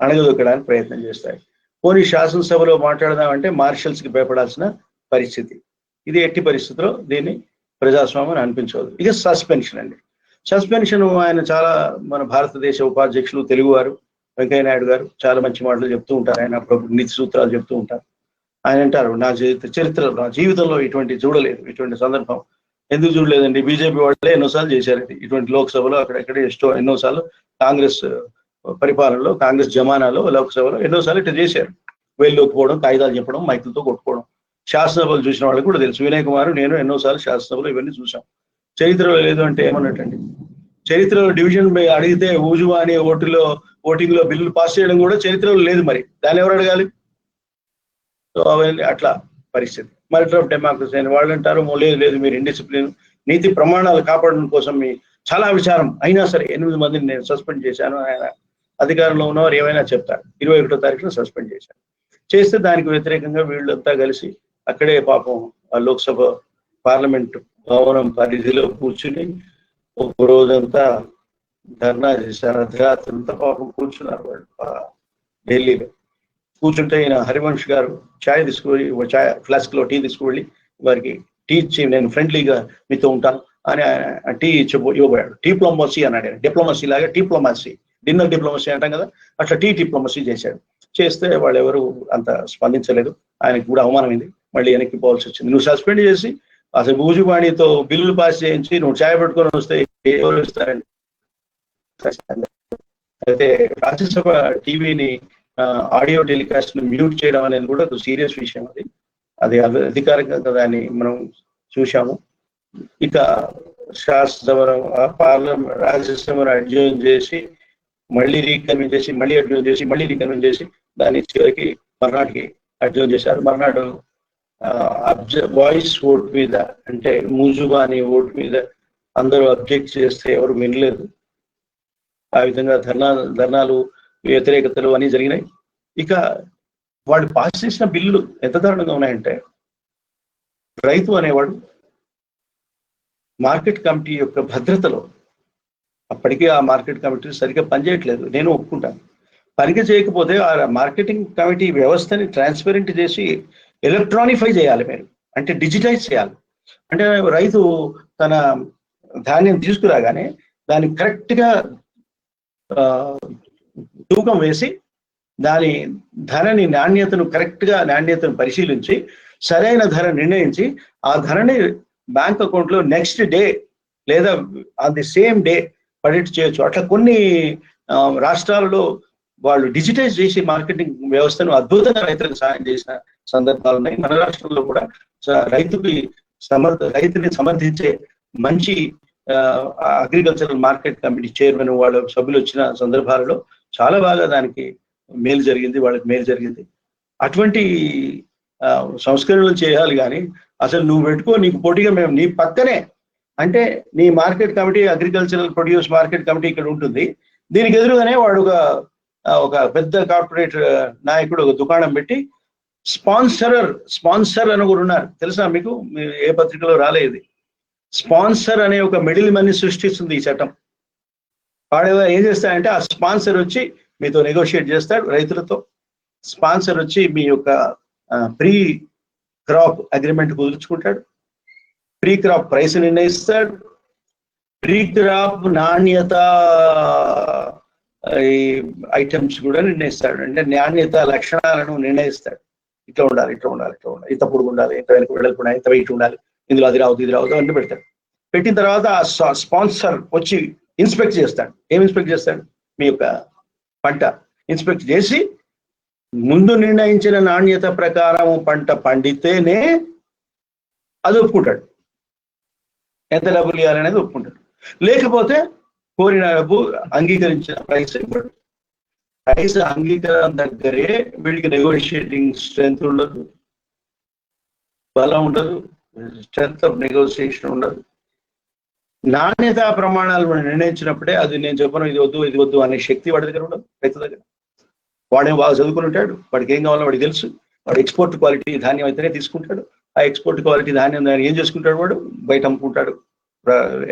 అణగదొక్కడానికి ప్రయత్నం చేస్తాయి. పోనీ శాసనసభలో మాట్లాడదామంటే మార్షల్స్కి భయపడాల్సిన పరిస్థితి. ఇది ఎట్టి పరిస్థితిలో దీన్ని ప్రజాస్వామ్యం అనిపించవద్దు. ఇక సస్పెన్షన్ అండి. సస్పెన్షన్ ఆయన చాలా, మన భారతదేశ ఉపాధ్యక్షులు తెలుగువారు వెంకయ్య నాయుడు గారు చాలా మంచి మాటలు చెప్తూ ఉంటారు. ఆయన అప్పుడప్పుడు నీతి సూత్రాలు చెప్తూ ఉంటారు. ఆయన అంటారు, నా జీవితంలో ఇటువంటి చూడలేదు, ఇటువంటి సందర్భం ఎందుకు చూడలేదండి? బీజేపీ వాళ్ళే ఎన్నోసార్లు చేశారండి ఇటువంటి లోక్సభలో, అక్కడెక్కడ ఎన్నోసార్లు కాంగ్రెస్ పరిపాలనలో, కాంగ్రెస్ జమానాలో లోక్సభలో ఎన్నోసార్లు ఇట్లా చేశారు. వేల్లోకి పోవడం, కాగితాలు చెప్పడం, మైకులతో కొట్టుకోవడం. శాసనసభలు చూసిన వాళ్ళకి కూడా తెలుసు. వినయ్ కుమార్, నేను ఎన్నోసార్లు శాసనసభలో ఇవన్నీ చూసాం. చరిత్రలో లేదు అంటే ఏమన్నట్టండి? చరిత్రలో డివిజన్ అడిగితే ఊజువా అనే ఓటింగ్ లో బిల్లులు పాస్ చేయడం కూడా చరిత్రలో లేదు. మరి దాన్ని ఎవరు అడగాలి? సో అవన్నీ అట్లా పరిస్థితి. మరిటర్ ఆఫ్ డెమోక్రసీ అని వాళ్ళు అంటారు, లేదు మీరు ఇండిసిప్లిన్, నీతి ప్రమాణాలు కాపాడడం కోసం మీ చాలా విచారం అయినా సరే 8 మందిని నేను సస్పెండ్ చేశాను. ఆయన అధికారంలో ఉన్నవారు ఏమైనా చెప్తారు. 21వ తారీఖున సస్పెండ్ చేశాను. చేస్తే దానికి వ్యతిరేకంగా వీళ్ళంతా కలిసి అక్కడే పాపం ఆ లోక్సభ పార్లమెంట్ భవనం పరిధిలో కూర్చుని ఒక రోజంతా ధర్నా చేశారు. అర్ధరాత్రి అంతా పాపం కూర్చున్నారు వాళ్ళు ఢిల్లీలో. కూర్చుంటే ఈయన హరివంశ్ గారు ఛాయ్ తీసుకువెళ్ళి, ఛాయ్ ఫ్లాస్క్ లో టీ తీసుకువెళ్ళి వారికి టీ ఇచ్చి, నేను ఫ్రెండ్లీగా మీతో ఉంటాను అని టీ ఇవ్వబోయాడు. డిప్లొమసీ అన్నాడు. డిప్లొమసీ లాగా డిప్లొమసీ, డిన్నర్ డిప్లొమసీ అంటాం కదా, అట్లా డిప్లొమసీ చేశాడు. చేస్తే వాళ్ళు ఎవరు అంత స్పందించలేదు. ఆయనకు కూడా అవమానమైంది. మళ్ళీ వెనక్కి పోవాల్సి వచ్చింది. నువ్వు సస్పెండ్ చేసి అసలు భూజువాణితో బిల్లులు పాస్ చేయించి నువ్వు ఛాయ్ పెట్టుకొని వస్తే ఎవరు ఇస్తారండి? అయితే రాజ్యసభ టీవీని ఆడియో టెలికాస్ట్ ను మ్యూట్ చేయడం అనేది కూడా ఒక సీరియస్ విషయం. అది అధికారికంగా దాన్ని మనం చూసాము. ఇక శాసనసభ పార్లమెంట్ రాజ్యసభను అడ్జర్న్ చేసి మళ్ళీ రీకన్వీన్ చేసి మళ్ళీ అడ్జర్న్ చేసి మళ్ళీ రీకన్వీన్ చేసి దాన్ని చివరికి మర్నాటికి అడ్జర్న్ చేశారు. మర్నాడు వాయిస్ ఓట్ మీద, అంటే మూజుబా అనే ఓట్ మీద అందరూ అబ్జెక్ట్ చేస్తే ఎవరు వినలేదు. ఆ విధంగా ధర్నాలు, వ్యతిరేకతలు అన్నీ జరిగినాయి. ఇక వాళ్ళు పాస్ చేసిన బిల్లులు ఎంత దారుణంగా ఉన్నాయంటే, రైతు అనేవాడు మార్కెట్ కమిటీ యొక్క భద్రతలో, అప్పటికీ ఆ మార్కెట్ కమిటీ సరిగ్గా పనిచేయట్లేదు, నేను ఒప్పుకుంటాను. పనికి చేయకపోతే ఆ మార్కెటింగ్ కమిటీ వ్యవస్థని ట్రాన్స్పరెంట్ చేసి ఎలక్ట్రానిఫై చేయాలి మీరు, అంటే డిజిటైజ్ చేయాలి. అంటే రైతు తన ధాన్యం తీసుకురాగానే దాన్ని కరెక్ట్గా తూకం వేసి దాని ధరని నాణ్యతను పరిశీలించి సరైన ధర నిర్ణయించి ఆ ధరని బ్యాంక్ అకౌంట్లో నెక్స్ట్ డే లేదా ఆన్ ది సేమ్ డే పడేట్ చేయొచ్చు. అట్లా కొన్ని రాష్ట్రాలలో వాళ్ళు డిజిటైజ్ చేసి మార్కెటింగ్ వ్యవస్థను అద్భుతంగా రైతులకు సహాయం చేసిన సందర్భాలు ఉన్నాయి. మన రాష్ట్రంలో కూడా రైతుని సమర్థించే మంచి అగ్రికల్చరల్ మార్కెట్ కమిటీ చైర్మన్ వాళ్ళ సభ్యులు వచ్చిన సందర్భాలలో చాలా బాగా దానికి మేలు జరిగింది, వాళ్ళకి మేలు జరిగింది. అటువంటి సంస్కరణలు చేయాలి. కానీ అసలు నువ్వు పెట్టుకో, నీకు పోటీగా మేము నీ పక్కనే, అంటే నీ market committee, agricultural produce market committee ఇక్కడ ఉంటుంది, దీనికి ఎదురుగానే వాడు ఒక పెద్ద కార్పొరేట్ నాయకుడు ఒక దుకాణం పెట్టి స్పాన్సర్ అని కూడా ఉన్నారు. తెలుసా మీకు? ఏ పత్రికలో రాలేదు. స్పాన్సర్ అనే ఒక మిడిల్ మనీ సృష్టిస్తుంది ఈ చట్టం. వాడు ఏం చేస్తాడంటే ఆ స్పాన్సర్ వచ్చి మీతో నెగోషియేట్ చేస్తాడు రైతులతో. స్పాన్సర్ వచ్చి మీ యొక్క ప్రీ క్రాప్ అగ్రిమెంట్ కుదుర్చుకుంటాడు, ప్రీ క్రాప్ ప్రైస్ నిర్ణయిస్తాడు, ప్రీ క్రాప్ నాణ్యత ఐటమ్స్ కూడా నిర్ణయిస్తాడు. అంటే నాణ్యత లక్షణాలను నిర్ణయిస్తాడు. ఇట్లా ఉండాలి, ఇట్లా ఉండాలి, ఇట్లా ఉండాలి, ఇంత పొడుగు ఉండాలి, ఇంత వెనక వెళ్ళకుండా, ఇంత వెయిట్ ఉండాలి, ఇందులో అది రావద్దు, ఇది రావద్దు అన్నీ పెడతాడు. పెట్టిన తర్వాత ఆ స్పాన్సర్ వచ్చి ఇన్స్పెక్ట్ చేస్తాడు. ఏం ఇన్స్పెక్ట్ చేస్తాడు? మీ యొక్క పంట ఇన్స్పెక్ట్ చేసి ముందు నిర్ణయించిన నాణ్యత ప్రకారం పంట పండితేనే అది ఒప్పుకుంటాడు, ఎంత డబ్బులు ఇవ్వాలనేది ఒప్పుకుంటాడు. లేకపోతే కోరిన డబ్బు అంగీకరించిన ప్రైస్ ఇవ్వడు. ప్రైస్ అంగీకారం దగ్గరే వీడికి నెగోషియేటింగ్ స్ట్రెంత్ ఉండదు, బలం ఉండదు, స్ట్రెంత్ ఆఫ్ నెగోషియేషన్ ఉండదు. నాణ్యతా ప్రమాణాలు మనం నిర్ణయించినప్పుడే అది నేను చెప్పను ఇది వద్దు ఇది వద్దు అనే శక్తి వాడి దగ్గర ఉండదు, రైతు దగ్గర. వాడేం బాగా చదువుకుని ఉంటాడు, వాడికి ఏం కావాలో వాడికి తెలుసు. వాడు ఎక్స్పోర్ట్ క్వాలిటీ ధాన్యం అయితేనే తీసుకుంటాడు. ఆ ఎక్స్పోర్ట్ క్వాలిటీ ధాన్యం దాన్ని ఏం చేసుకుంటాడు? వాడు బయట అమ్ముకుంటాడు,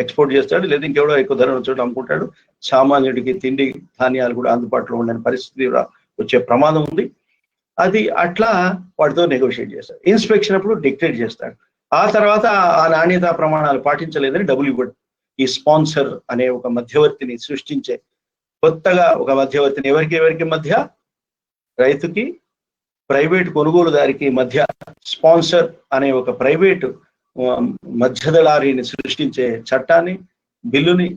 ఎక్స్పోర్ట్ చేస్తాడు, లేదా ఇంకెవడో ఎక్కువ ధర చోట అమ్ముకుంటాడు. సామాన్యుడికి తిండి ధాన్యాలు కూడా అందుబాటులో ఉండని పరిస్థితి వచ్చే ప్రమాదం ఉంది. అది అట్లా వాటితో నెగోషియేట్ చేస్తాడు. ఇన్స్పెక్షన్ అప్పుడు డిక్టేట్ చేస్తాడు. ఆ తర్వాత ఆ నాణ్యతా ప్రమాణాలు పాటించలేదని డబ్బులు ఇవ్వడు. ఈ స్పాన్సర్ అనే ఒక మధ్యవర్తిని సృష్టించే, కొత్తగా ఒక మధ్యవర్తిని ఎవరికి మధ్య, రైతుకి ప్రైవేట్ కొనుగోలుదారికి మధ్య స్పాన్సర్ అనే ఒక ప్రైవేటు మధ్యదళారిని సృష్టించే చట్టాన్ని, బిల్లుని,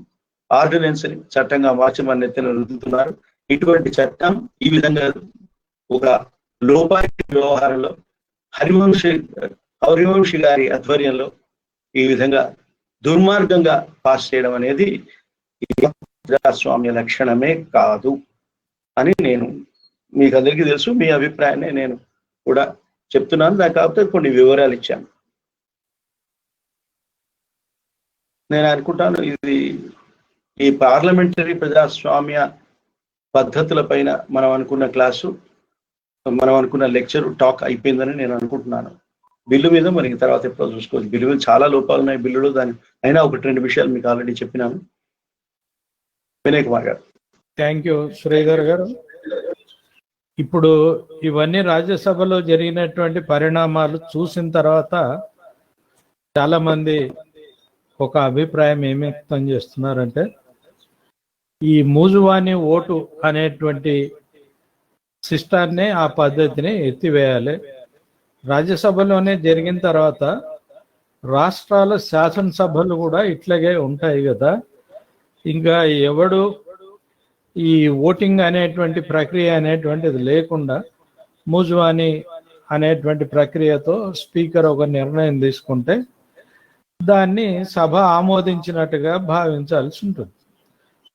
ఆర్డినెన్స్ని చట్టంగా మార్చి మన ఎత్తున రుద్దుతున్నారు. ఇటువంటి చట్టం ఈ విధంగా ఒక లోపాయి వ్యవహారంలో హరివంశి గారి ఆధ్వర్యంలో ఈ విధంగా దుర్మార్గంగా పాస్ చేయడం అనేది ప్రజాస్వామ్య లక్షణమే కాదు అని నేను మీకు అందరికీ తెలుసు. మీ అభిప్రాయాన్ని నేను కూడా చెప్తున్నాను. దాని కాకపోతే కొన్ని వివరాలు ఇచ్చాను. నేను అనుకుంటాను ఇది ఈ పార్లమెంటరీ ప్రజాస్వామ్య పద్ధతుల పైన మనం అనుకున్న క్లాసు, మనం అనుకున్న లెక్చర్ టాక్ అయిపోయిందని నేను అనుకుంటున్నాను. బిల్లు మీద మరి తర్వాత ఎప్పుడో చూసుకోవచ్చు. బిల్లు మీద చాలా లోపాలు ఉన్నాయి బిల్లులో. దాని అయినా ఒకటి రెండు విషయాలు మీకు ఆల్రెడీ చెప్పినాను. వినయ్ కుమార్ గారు. థ్యాంక్ యూ శ్రీధర్ గారు. ఇప్పుడు ఇవన్నీ రాజ్యసభలో జరిగినటువంటి పరిణామాలు చూసిన తర్వాత చాలా మంది ఒక అభిప్రాయం ఏమి వ్యక్తం చేస్తున్నారంటే, ఈ మూజువాని ఓటు అనేటువంటి సిస్టాన్ని, ఆ పద్ధతిని ఎత్తివేయాలి. రాజ్యసభలోనే జరిగిన తర్వాత రాష్ట్రాల శాసనసభలు కూడా ఇట్లాగే ఉంటాయి కదా, ఇంకా ఎవడు ఈ ఓటింగ్ అనేటువంటి ప్రక్రియ అనేటువంటిది లేకుండా మూజువాని అనేటువంటి ప్రక్రియతో స్పీకర్ ఒక నిర్ణయం తీసుకుంటే దాన్ని సభ ఆమోదించినట్టుగా భావించాల్సి ఉంటుంది.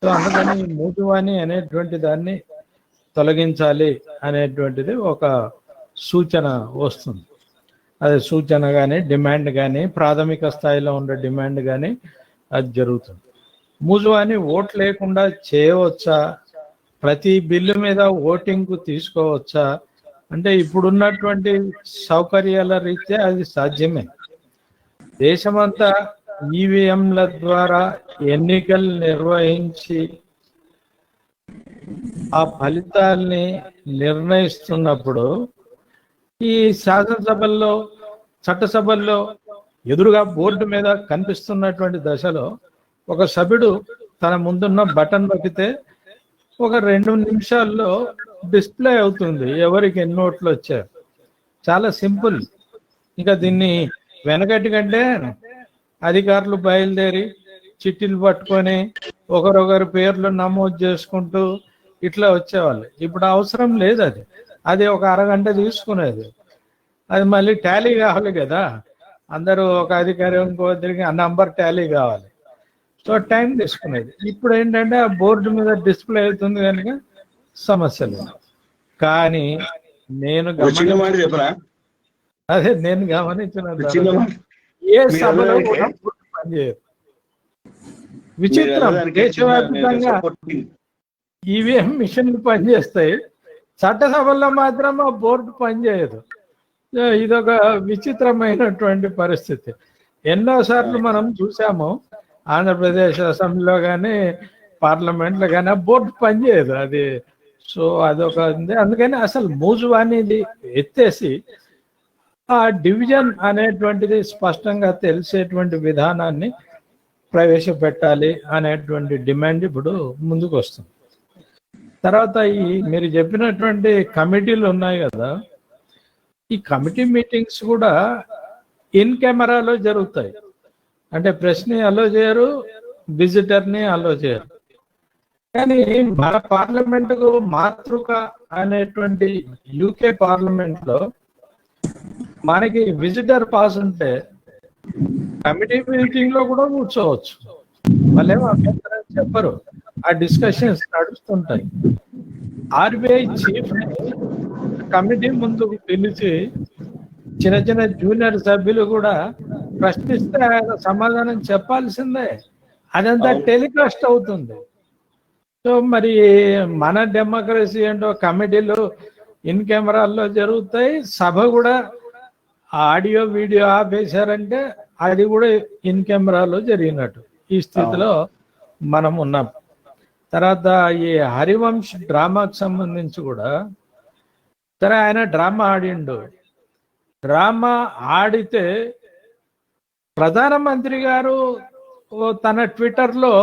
సో అందుకని మూజువాని అనేటువంటి దాన్ని తొలగించాలి అనేటువంటిది ఒక సూచన వస్తుంది. అది సూచన కానీ, డిమాండ్ కానీ, ప్రాథమిక స్థాయిలో ఉండే డిమాండ్ కానీ అది జరుగుతుంది. మూజువాని ఓట్ లేకుండా చేయవచ్చా? ప్రతి బిల్లు మీద ఓటింగ్కు తీసుకోవచ్చా అంటే ఇప్పుడున్నటువంటి సౌకర్యాల రీత్యా అది సాధ్యమే. దేశమంతా ఈవీఎంల ద్వారా ఎన్నికలు నిర్వహించి ఆ ఫలితాల్ని నిర్ణయిస్తున్నప్పుడు ఈ శాసనసభల్లో, చట్టసభల్లో ఎదురుగా బోర్డు మీద కనిపిస్తున్నటువంటి దశలో ఒక సభ్యుడు తన ముందున్న బటన్ నొక్కితే ఒక 2 నిమిషాల్లో డిస్ప్లే అవుతుంది ఎవరికి ఎన్ని ఓట్లు వచ్చారు. చాలా సింపుల్. ఇంకా దీన్ని వెనకటి కంటే అధికారులు బయలుదేరి చిట్టీలు పట్టుకొని ఒకరొకరి పేర్లు నమోదు చేసుకుంటూ ఇట్లా వచ్చేవాళ్ళు. ఇప్పుడు అవసరం లేదు. అది ఒక అరగంట తీసుకునేది. అది మళ్ళీ టాలీ కావాలి కదా, అందరూ ఒక అధికారి ఇంకోరికి ఆ నంబర్ టాలీ కావాలి. సో టైం తీసుకునేది. ఇప్పుడు ఏంటంటే ఆ బోర్డు మీద డిస్ప్లే అవుతుంది కనుక సమస్యలు. కానీ నేను గమనించిన ఏ సభలో కూడా పనిచేయదు. విచిత్రం. దేశవ్యాప్తంగా ఈవీఎం మిషన్లు పనిచేస్తాయి, చట్టసభల్లో మాత్రం ఆ బోర్డు పనిచేయదు. ఇదొక విచిత్రమైనటువంటి పరిస్థితి. ఎన్నోసార్లు మనం చూసాము ఆంధ్రప్రదేశ్ అసెంబ్లీలో కానీ పార్లమెంట్లో కానీ ఆ బోర్డు పనిచేయదు అది. సో అదొక ఉంది. అందుకని అసలు మూజు అనేది ఎత్తేసి ఆ డివిజన్ అనేటువంటిది స్పష్టంగా తెలిసేటువంటి విధానాన్ని ప్రవేశపెట్టాలి అనేటువంటి డిమాండ్ ఇప్పుడు ముందుకు వస్తుంది. తర్వాత ఈ మీరు చెప్పినటువంటి కమిటీలు ఉన్నాయి కదా, ఈ కమిటీ మీటింగ్స్ కూడా ఇన్ కెమెరాలో జరుగుతాయి. అంటే ప్రెస్ని అలో చేయరు, విజిటర్ని అలో చేయరు. కానీ మన పార్లమెంటుకు మాతృక అనేటువంటి యూకే పార్లమెంట్లో మనకి విజిటర్ పాస్ ఉంటే కమిటీ మీటింగ్ లో కూడా కూర్చోవచ్చు. వాళ్ళేమో అభ్యంతరం చెప్పరు, ఆ డిస్కషన్స్ నడుస్తుంటాయి. ఆర్బీఐ చీఫ్ కమిటీ ముందుకు పిలిచి చిన్న చిన్న జూనియర్ సభ్యులు కూడా ప్రశ్నిస్తే ఆయన సమాధానం చెప్పాల్సిందే. అదంతా టెలికాస్ట్ అవుతుంది. సో మరి మన డెమోక్రసీ ఏంటో కమిటీలు ఇన్ కెమెరాల్లో జరుగుతాయి, సభ కూడా ఆడియో వీడియో ఆపేశారంటే అది కూడా ఇన్ కెమెరాలో జరిగినట్టు ఈ స్థితిలో మనం ఉన్నాం. తర్వాత ఈ హరివంశ్ డ్రామాకు సంబంధించి కూడా సరే ఆయన డ్రామా ఆడిండు. డ్రామా ఆడితే ప్రధానమంత్రి గారు తన ట్విట్టర్లో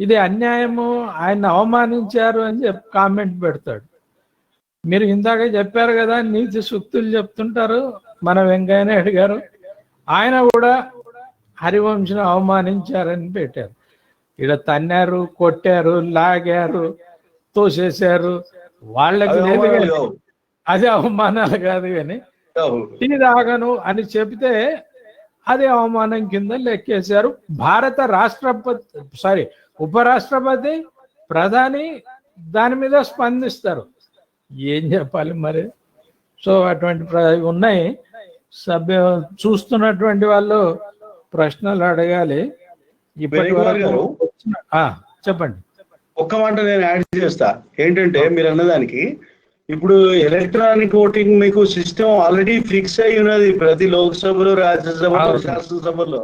ఇది అన్యాయము, ఆయన అవమానించారు అని చెప్పి కామెంట్ పెడతాడు. మీరు ఇందాక చెప్పారు కదా నీతి సూక్తులు చెప్తుంటారు మన వెంకయ్య నాయుడు గారు, ఆయన కూడా హరివంశను అవమానించారని పెట్టారు. ఇక్కడ తన్నారు, కొట్టారు, లాగారు, తోసేశారు, వాళ్ళకి లేదు కానీ అది అవమానాలు కాదు. కానీ టీ తాగను అని చెబితే అది అవమానం కింద లెక్కేశారు. భారత ఉపరాష్ట్రపతి, ప్రధాని దాని మీద స్పందిస్తారు. ఏం చెప్పాలి మరి? సో అటువంటి ఉన్నాయి. సభ్య చూస్తున్నటువంటి వాళ్ళు ప్రశ్నలు అడగాలి. ఇప్పటి వరకు చెప్పండి. ఒక్క మాట నేను యాడ్ చేస్తా. ఏంటంటే మీరు అన్నదానికి ఇప్పుడు ఎలక్ట్రానిక్ ఓటింగ్ మీకు సిస్టమ్ ఆల్రెడీ ఫిక్స్ అయి ఉన్నది ప్రతి లోక్సభలో, రాజ్యసభలో, శాసనసభలో.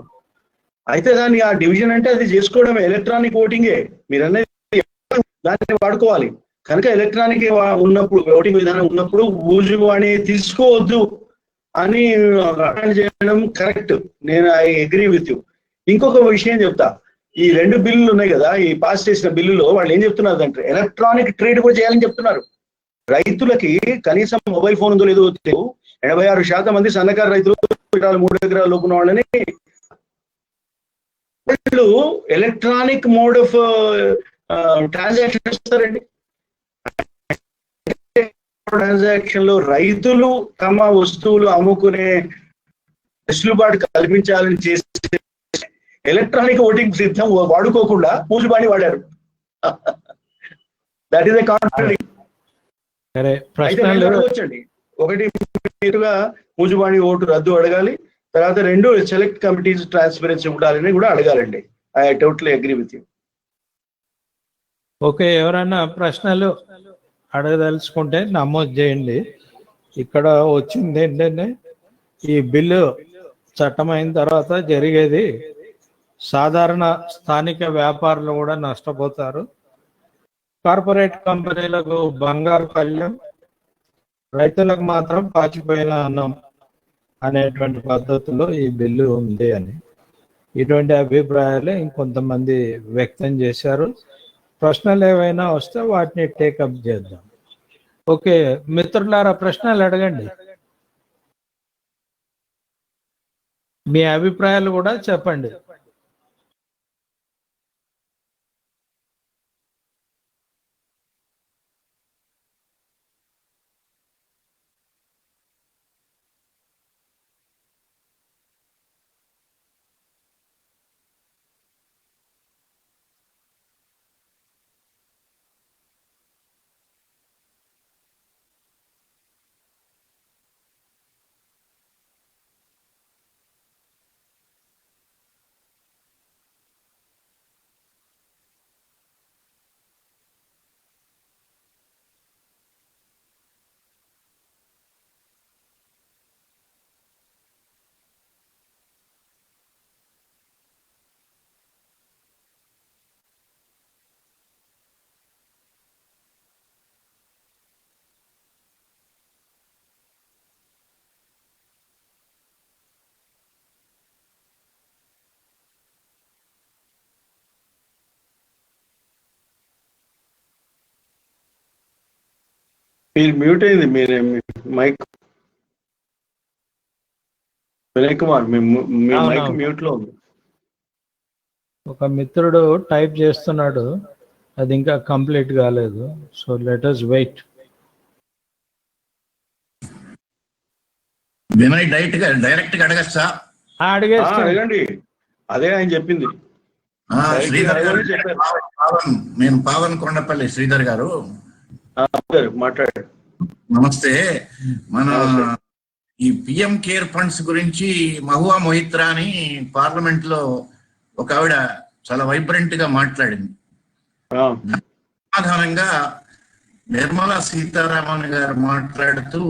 అయితే దాన్ని ఆ డివిజన్ అంటే అది చేసుకోవడమే ఎలక్ట్రానిక్ ఓటింగే. మీరు అనేది దాన్ని వాడుకోవాలి. కనుక ఎలక్ట్రానిక్ ఉన్నప్పుడు, ఓటింగ్ విధానం ఉన్నప్పుడు ఊజు అని తీసుకోవద్దు అని చేయడం కరెక్ట్. నేను ఐ అగ్రీ విత్ యూ. ఇంకొక విషయం చెప్తా. ఈ 2 బిల్లులు ఉన్నాయి కదా, ఈ పాస్ చేసిన బిల్లులో వాళ్ళు ఏం చెప్తున్నారు అంటే ఎలక్ట్రానిక్ ట్రేడ్ కూడా చేయాలని చెప్తున్నారు. రైతులకి కనీసం మొబైల్ ఫోన్ ఉందో లేదో 86% మంది సన్నకారు రైతులు 3 ఎకరాల లోపు ఉన్న వాళ్ళని ఎలక్ట్రానిక్ మోడ్ ఆఫ్ ట్రాన్సాక్షన్ ఇస్తారండి. ట్రాన్సాక్షన్ లో రైతులు తమ వస్తువులు అమ్ముకునే వెసులుబాటు కల్పించాలని చేసే ఎలక్ట్రానిక్ ఓటింగ్ సిస్టమ్ వాడుకోకుండా పూజబాణి వాడారు. That is a contradiction. అడగవచ్చండి. ఒకటి మీరుగా పూజబాణి ఓటు రద్దు అడగాలి. తర్వాత 2 సెలెక్ట్ కమిటీస్ ట్రాన్స్పరెన్సీ ఉండాలని కూడా అడగాలండి. I totally agree with you. Okay, ఎవరైనా ప్రశ్నలు అడగదలుచుకుంటే నమోదు చేయండి. ఇక్కడ వచ్చింది ఏంటంటే ఈ బిల్లు చట్టమైన తర్వాత జరిగేది సాధారణ స్థానిక వ్యాపారులు కూడా నష్టపోతారు, కార్పొరేట్ కంపెనీలకు బంగారు కళ్యం, రైతులకు మాత్రం పాచిపోయిన అన్నం అనేటువంటి పద్ధతిలో ఈ బిల్లు ఉంది అని ఇటువంటి అభిప్రాయాలు ఇంకొంతమంది వ్యక్తం చేశారు. ప్రశ్నలు ఏవైనా వస్తే వాటిని టేకప్ చేద్దాం. ఓకే మిత్రులారా, ప్రశ్నలు అడగండి. మీ అభిప్రాయాలు కూడా చెప్పండి. మీరు మ్యూట్ అయింది, మీరు మైక్ వినయ్ కుమార్, మీ మైక్ అవునవును. మ్యూట్ లో ఉంది. ఒక మిత్రుడు టైప్ చేస్తున్నాడు, అది ఇంకా కంప్లీట్ కాలేదు. So let us wait. Vinay direct గా అడగచ్చా? అడగండి, అదే ఆయన చెప్పింది. శ్రీధర్ గారు, నేను పావన్ కొండపల్లి శ్రీధర్ గారు మాట్లాడారు. నమస్తే. మన ఈ పిఎం కేర్ ఫండ్స్ గురించి మహువా మొహిత్రా అని పార్లమెంట్ లో ఒక ఆవిడ చాలా వైబ్రెంట్ గా మాట్లాడింది. సమాధానంగా నిర్మలా సీతారామన్ గారు మాట్లాడుతూ,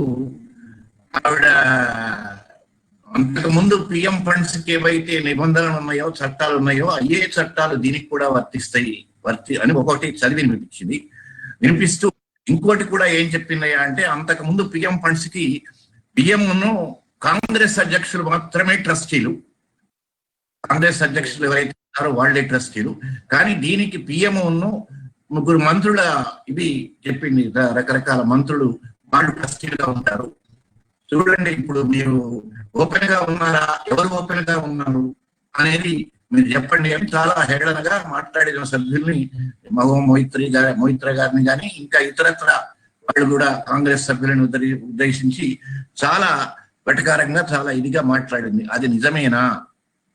ఆవిడ అంతకు ముందు పిఎం ఫండ్స్ కి ఏవైతే నిబంధనలు ఉన్నాయో, చట్టాలు ఉన్నాయో, అయ్యే చట్టాలు దీనికి కూడా వర్తిస్తాయి అని ఒకటి చదివి వినిపిస్తూ ఇంకోటి కూడా ఏం చెప్పిందయ్యా అంటే, అంతకు ముందు పిఎం ఫండ్స్ కి పిఎంను కాంగ్రెస్ అధ్యక్షులు మాత్రమే ట్రస్టీలు, కాంగ్రెస్ అధ్యక్షులు ఎవరైతే ఉన్నారో వాళ్లే ట్రస్టీలు, కానీ దీనికి పిఎంను 3 మంత్రుల ఇది చెప్పింది, రకరకాల మంత్రులు వాళ్ళు ట్రస్టీలుగా ఉంటారు. చూడండి, ఇప్పుడు మీరు ఓపెన్ గా ఉన్నారా, ఎవరు ఓపెన్ గా ఉన్నారు అనేది మీరు చెప్పండి అని చాలా హేళనగా మాట్లాడిన సభ్యుల్ని, మహువా మొహిత్రా గారిని కానీ ఇంకా ఇతరత్ర వాళ్ళు కూడా కాంగ్రెస్ సభ్యులను ఉద్దేశించి చాలా వెటకారంగా, చాలా ఇదిగా మాట్లాడింది. అది నిజమేనా?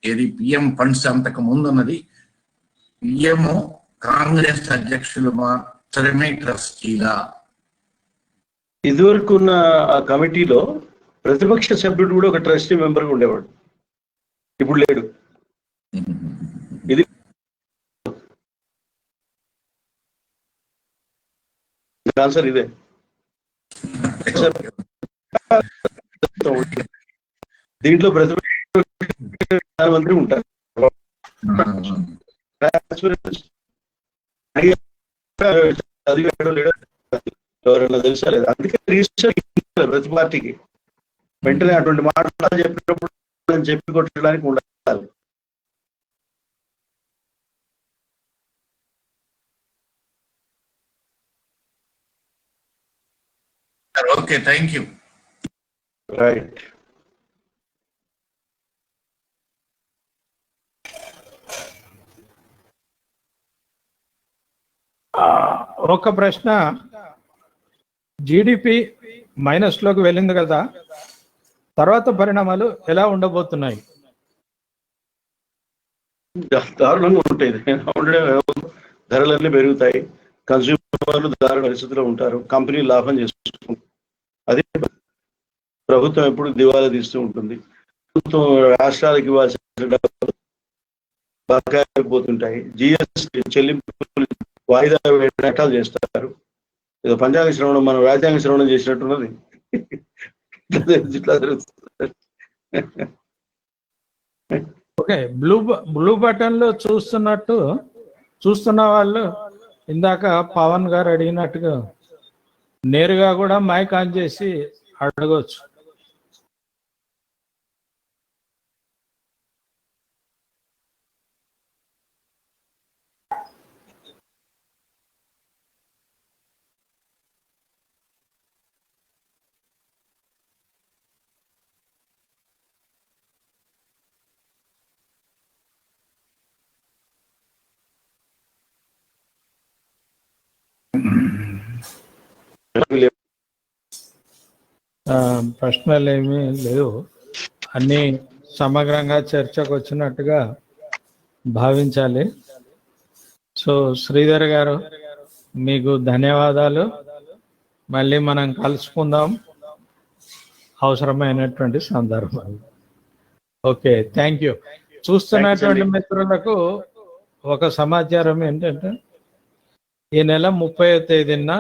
ఏది పిఎం ఫండ్స్ అంతకు ముందు ఉన్నది పిఎం కాంగ్రెస్ అధ్యక్షులు మాత్రమే ట్రస్టీలా? ఇదివరకు ఉన్న ఆ కమిటీలో ప్రతిపక్ష సభ్యుడు కూడా ఒక ట్రస్టీ మెంబర్ గా ఉండేవాడు, ఇప్పుడు లేడు. ఇది ఆన్సర్ ఇదే. దీంట్లో ప్రధానమంత్రి ఉంటారు. ఎవరైనా తెలుసా లేదా? అందుకే రిజిస్టర్ ప్రతి పార్టీకి వెంటనే అటువంటి మాటలు చెప్పినప్పుడు చెప్పి కొట్టడానికి ఉండాలి. Okay, thank you. రైట్. ఒక ప్రశ్న, జీడిపి మైనస్ లోకి వెళ్ళింది కదా, తర్వాత పరిణామాలు ఎలా ఉండబోతున్నాయి? దారుణంగా ఉంటాయి. ధరలన్నీ పెరుగుతాయి, కన్స్యూమర్లు దారుణ పరిస్థితిలో ఉంటారు, కంపెనీలు లాభం చేసుకుంటారు. అదే ప్రభుత్వం ఎప్పుడు దివాలా తీస్తూ ఉంటుంది. ప్రభుత్వం రాష్ట్రాలకు ఇవ్వాల్సిన డబ్బులు బకాయిలు పోతుంటాయి. జిఎస్టీ చెల్లింపులు వాయిదా వేయటాలు చేస్తారు. ఏదో పంచాంగ శ్రవణం, మనం రాజ్యాంగ శ్రవణం చేసినట్టున్నది. ఇట్లా జరుగుతుంది. ఓకే, బ్లూ బటన్ లో చూస్తున్న వాళ్ళు ఇందాక పవన్ గారు అడిగినట్టుగా నేరుగా కూడా మైక్ ఆన్ చేసి అడగవచ్చు. ప్రశ్నలు ఏమీ లేవు, అన్ని సమగ్రంగా చర్చకు వచ్చినట్టుగా భావించాలి. సో శ్రీధర్ గారు, మీకు ధన్యవాదాలు. మళ్ళీ మనం కలుసుకుందాం అవసరమైనటువంటి సందర్భాలు. Okay, thank you. చూస్తున్నటువంటి మిత్రులకు ఒక సమాచారం ఏంటంటే, ఈ నెల 30వ తేదీన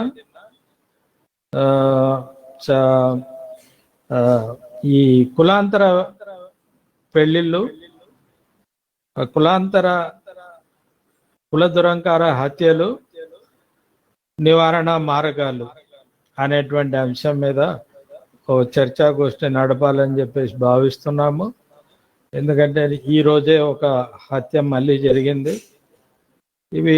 ఈ కులాంతర పెళ్లిళ్ళు, కుల దురంకార హత్యలు నివారణ మార్గాలు అనేటువంటి అంశం మీద ఒక చర్చాగోష్ఠి నడపాలని చెప్పేసి భావిస్తున్నాము. ఎందుకంటే ఈ రోజే ఒక హత్య మళ్ళీ జరిగింది. ఇవి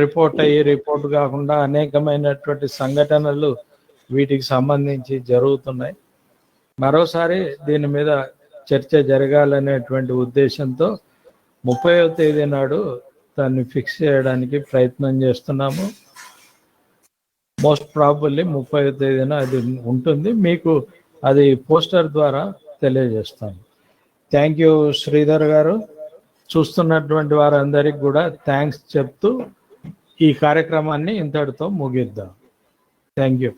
రిపోర్ట్ కాకుండా అనేకమైనటువంటి సంఘటనలు వీటికి సంబంధించి జరుగుతున్నాయి. మరోసారి దీని మీద చర్చ జరగాలనేటువంటి ఉద్దేశంతో 30వ తేదీ నాడు దాన్ని ఫిక్స్ చేయడానికి ప్రయత్నం చేస్తున్నాము. మోస్ట్ ప్రాబబ్లీ 30వ తేదీన అది ఉంటుంది. మీకు అది పోస్టర్ ద్వారా తెలియజేస్తాను. థ్యాంక్ యూ శ్రీధర్ గారు. చూస్తున్నటువంటి వారందరికీ కూడా థ్యాంక్స్ చెప్తూ ఈ కార్యక్రమాన్ని ఇంతటితో ముగిద్దాం. Thank you.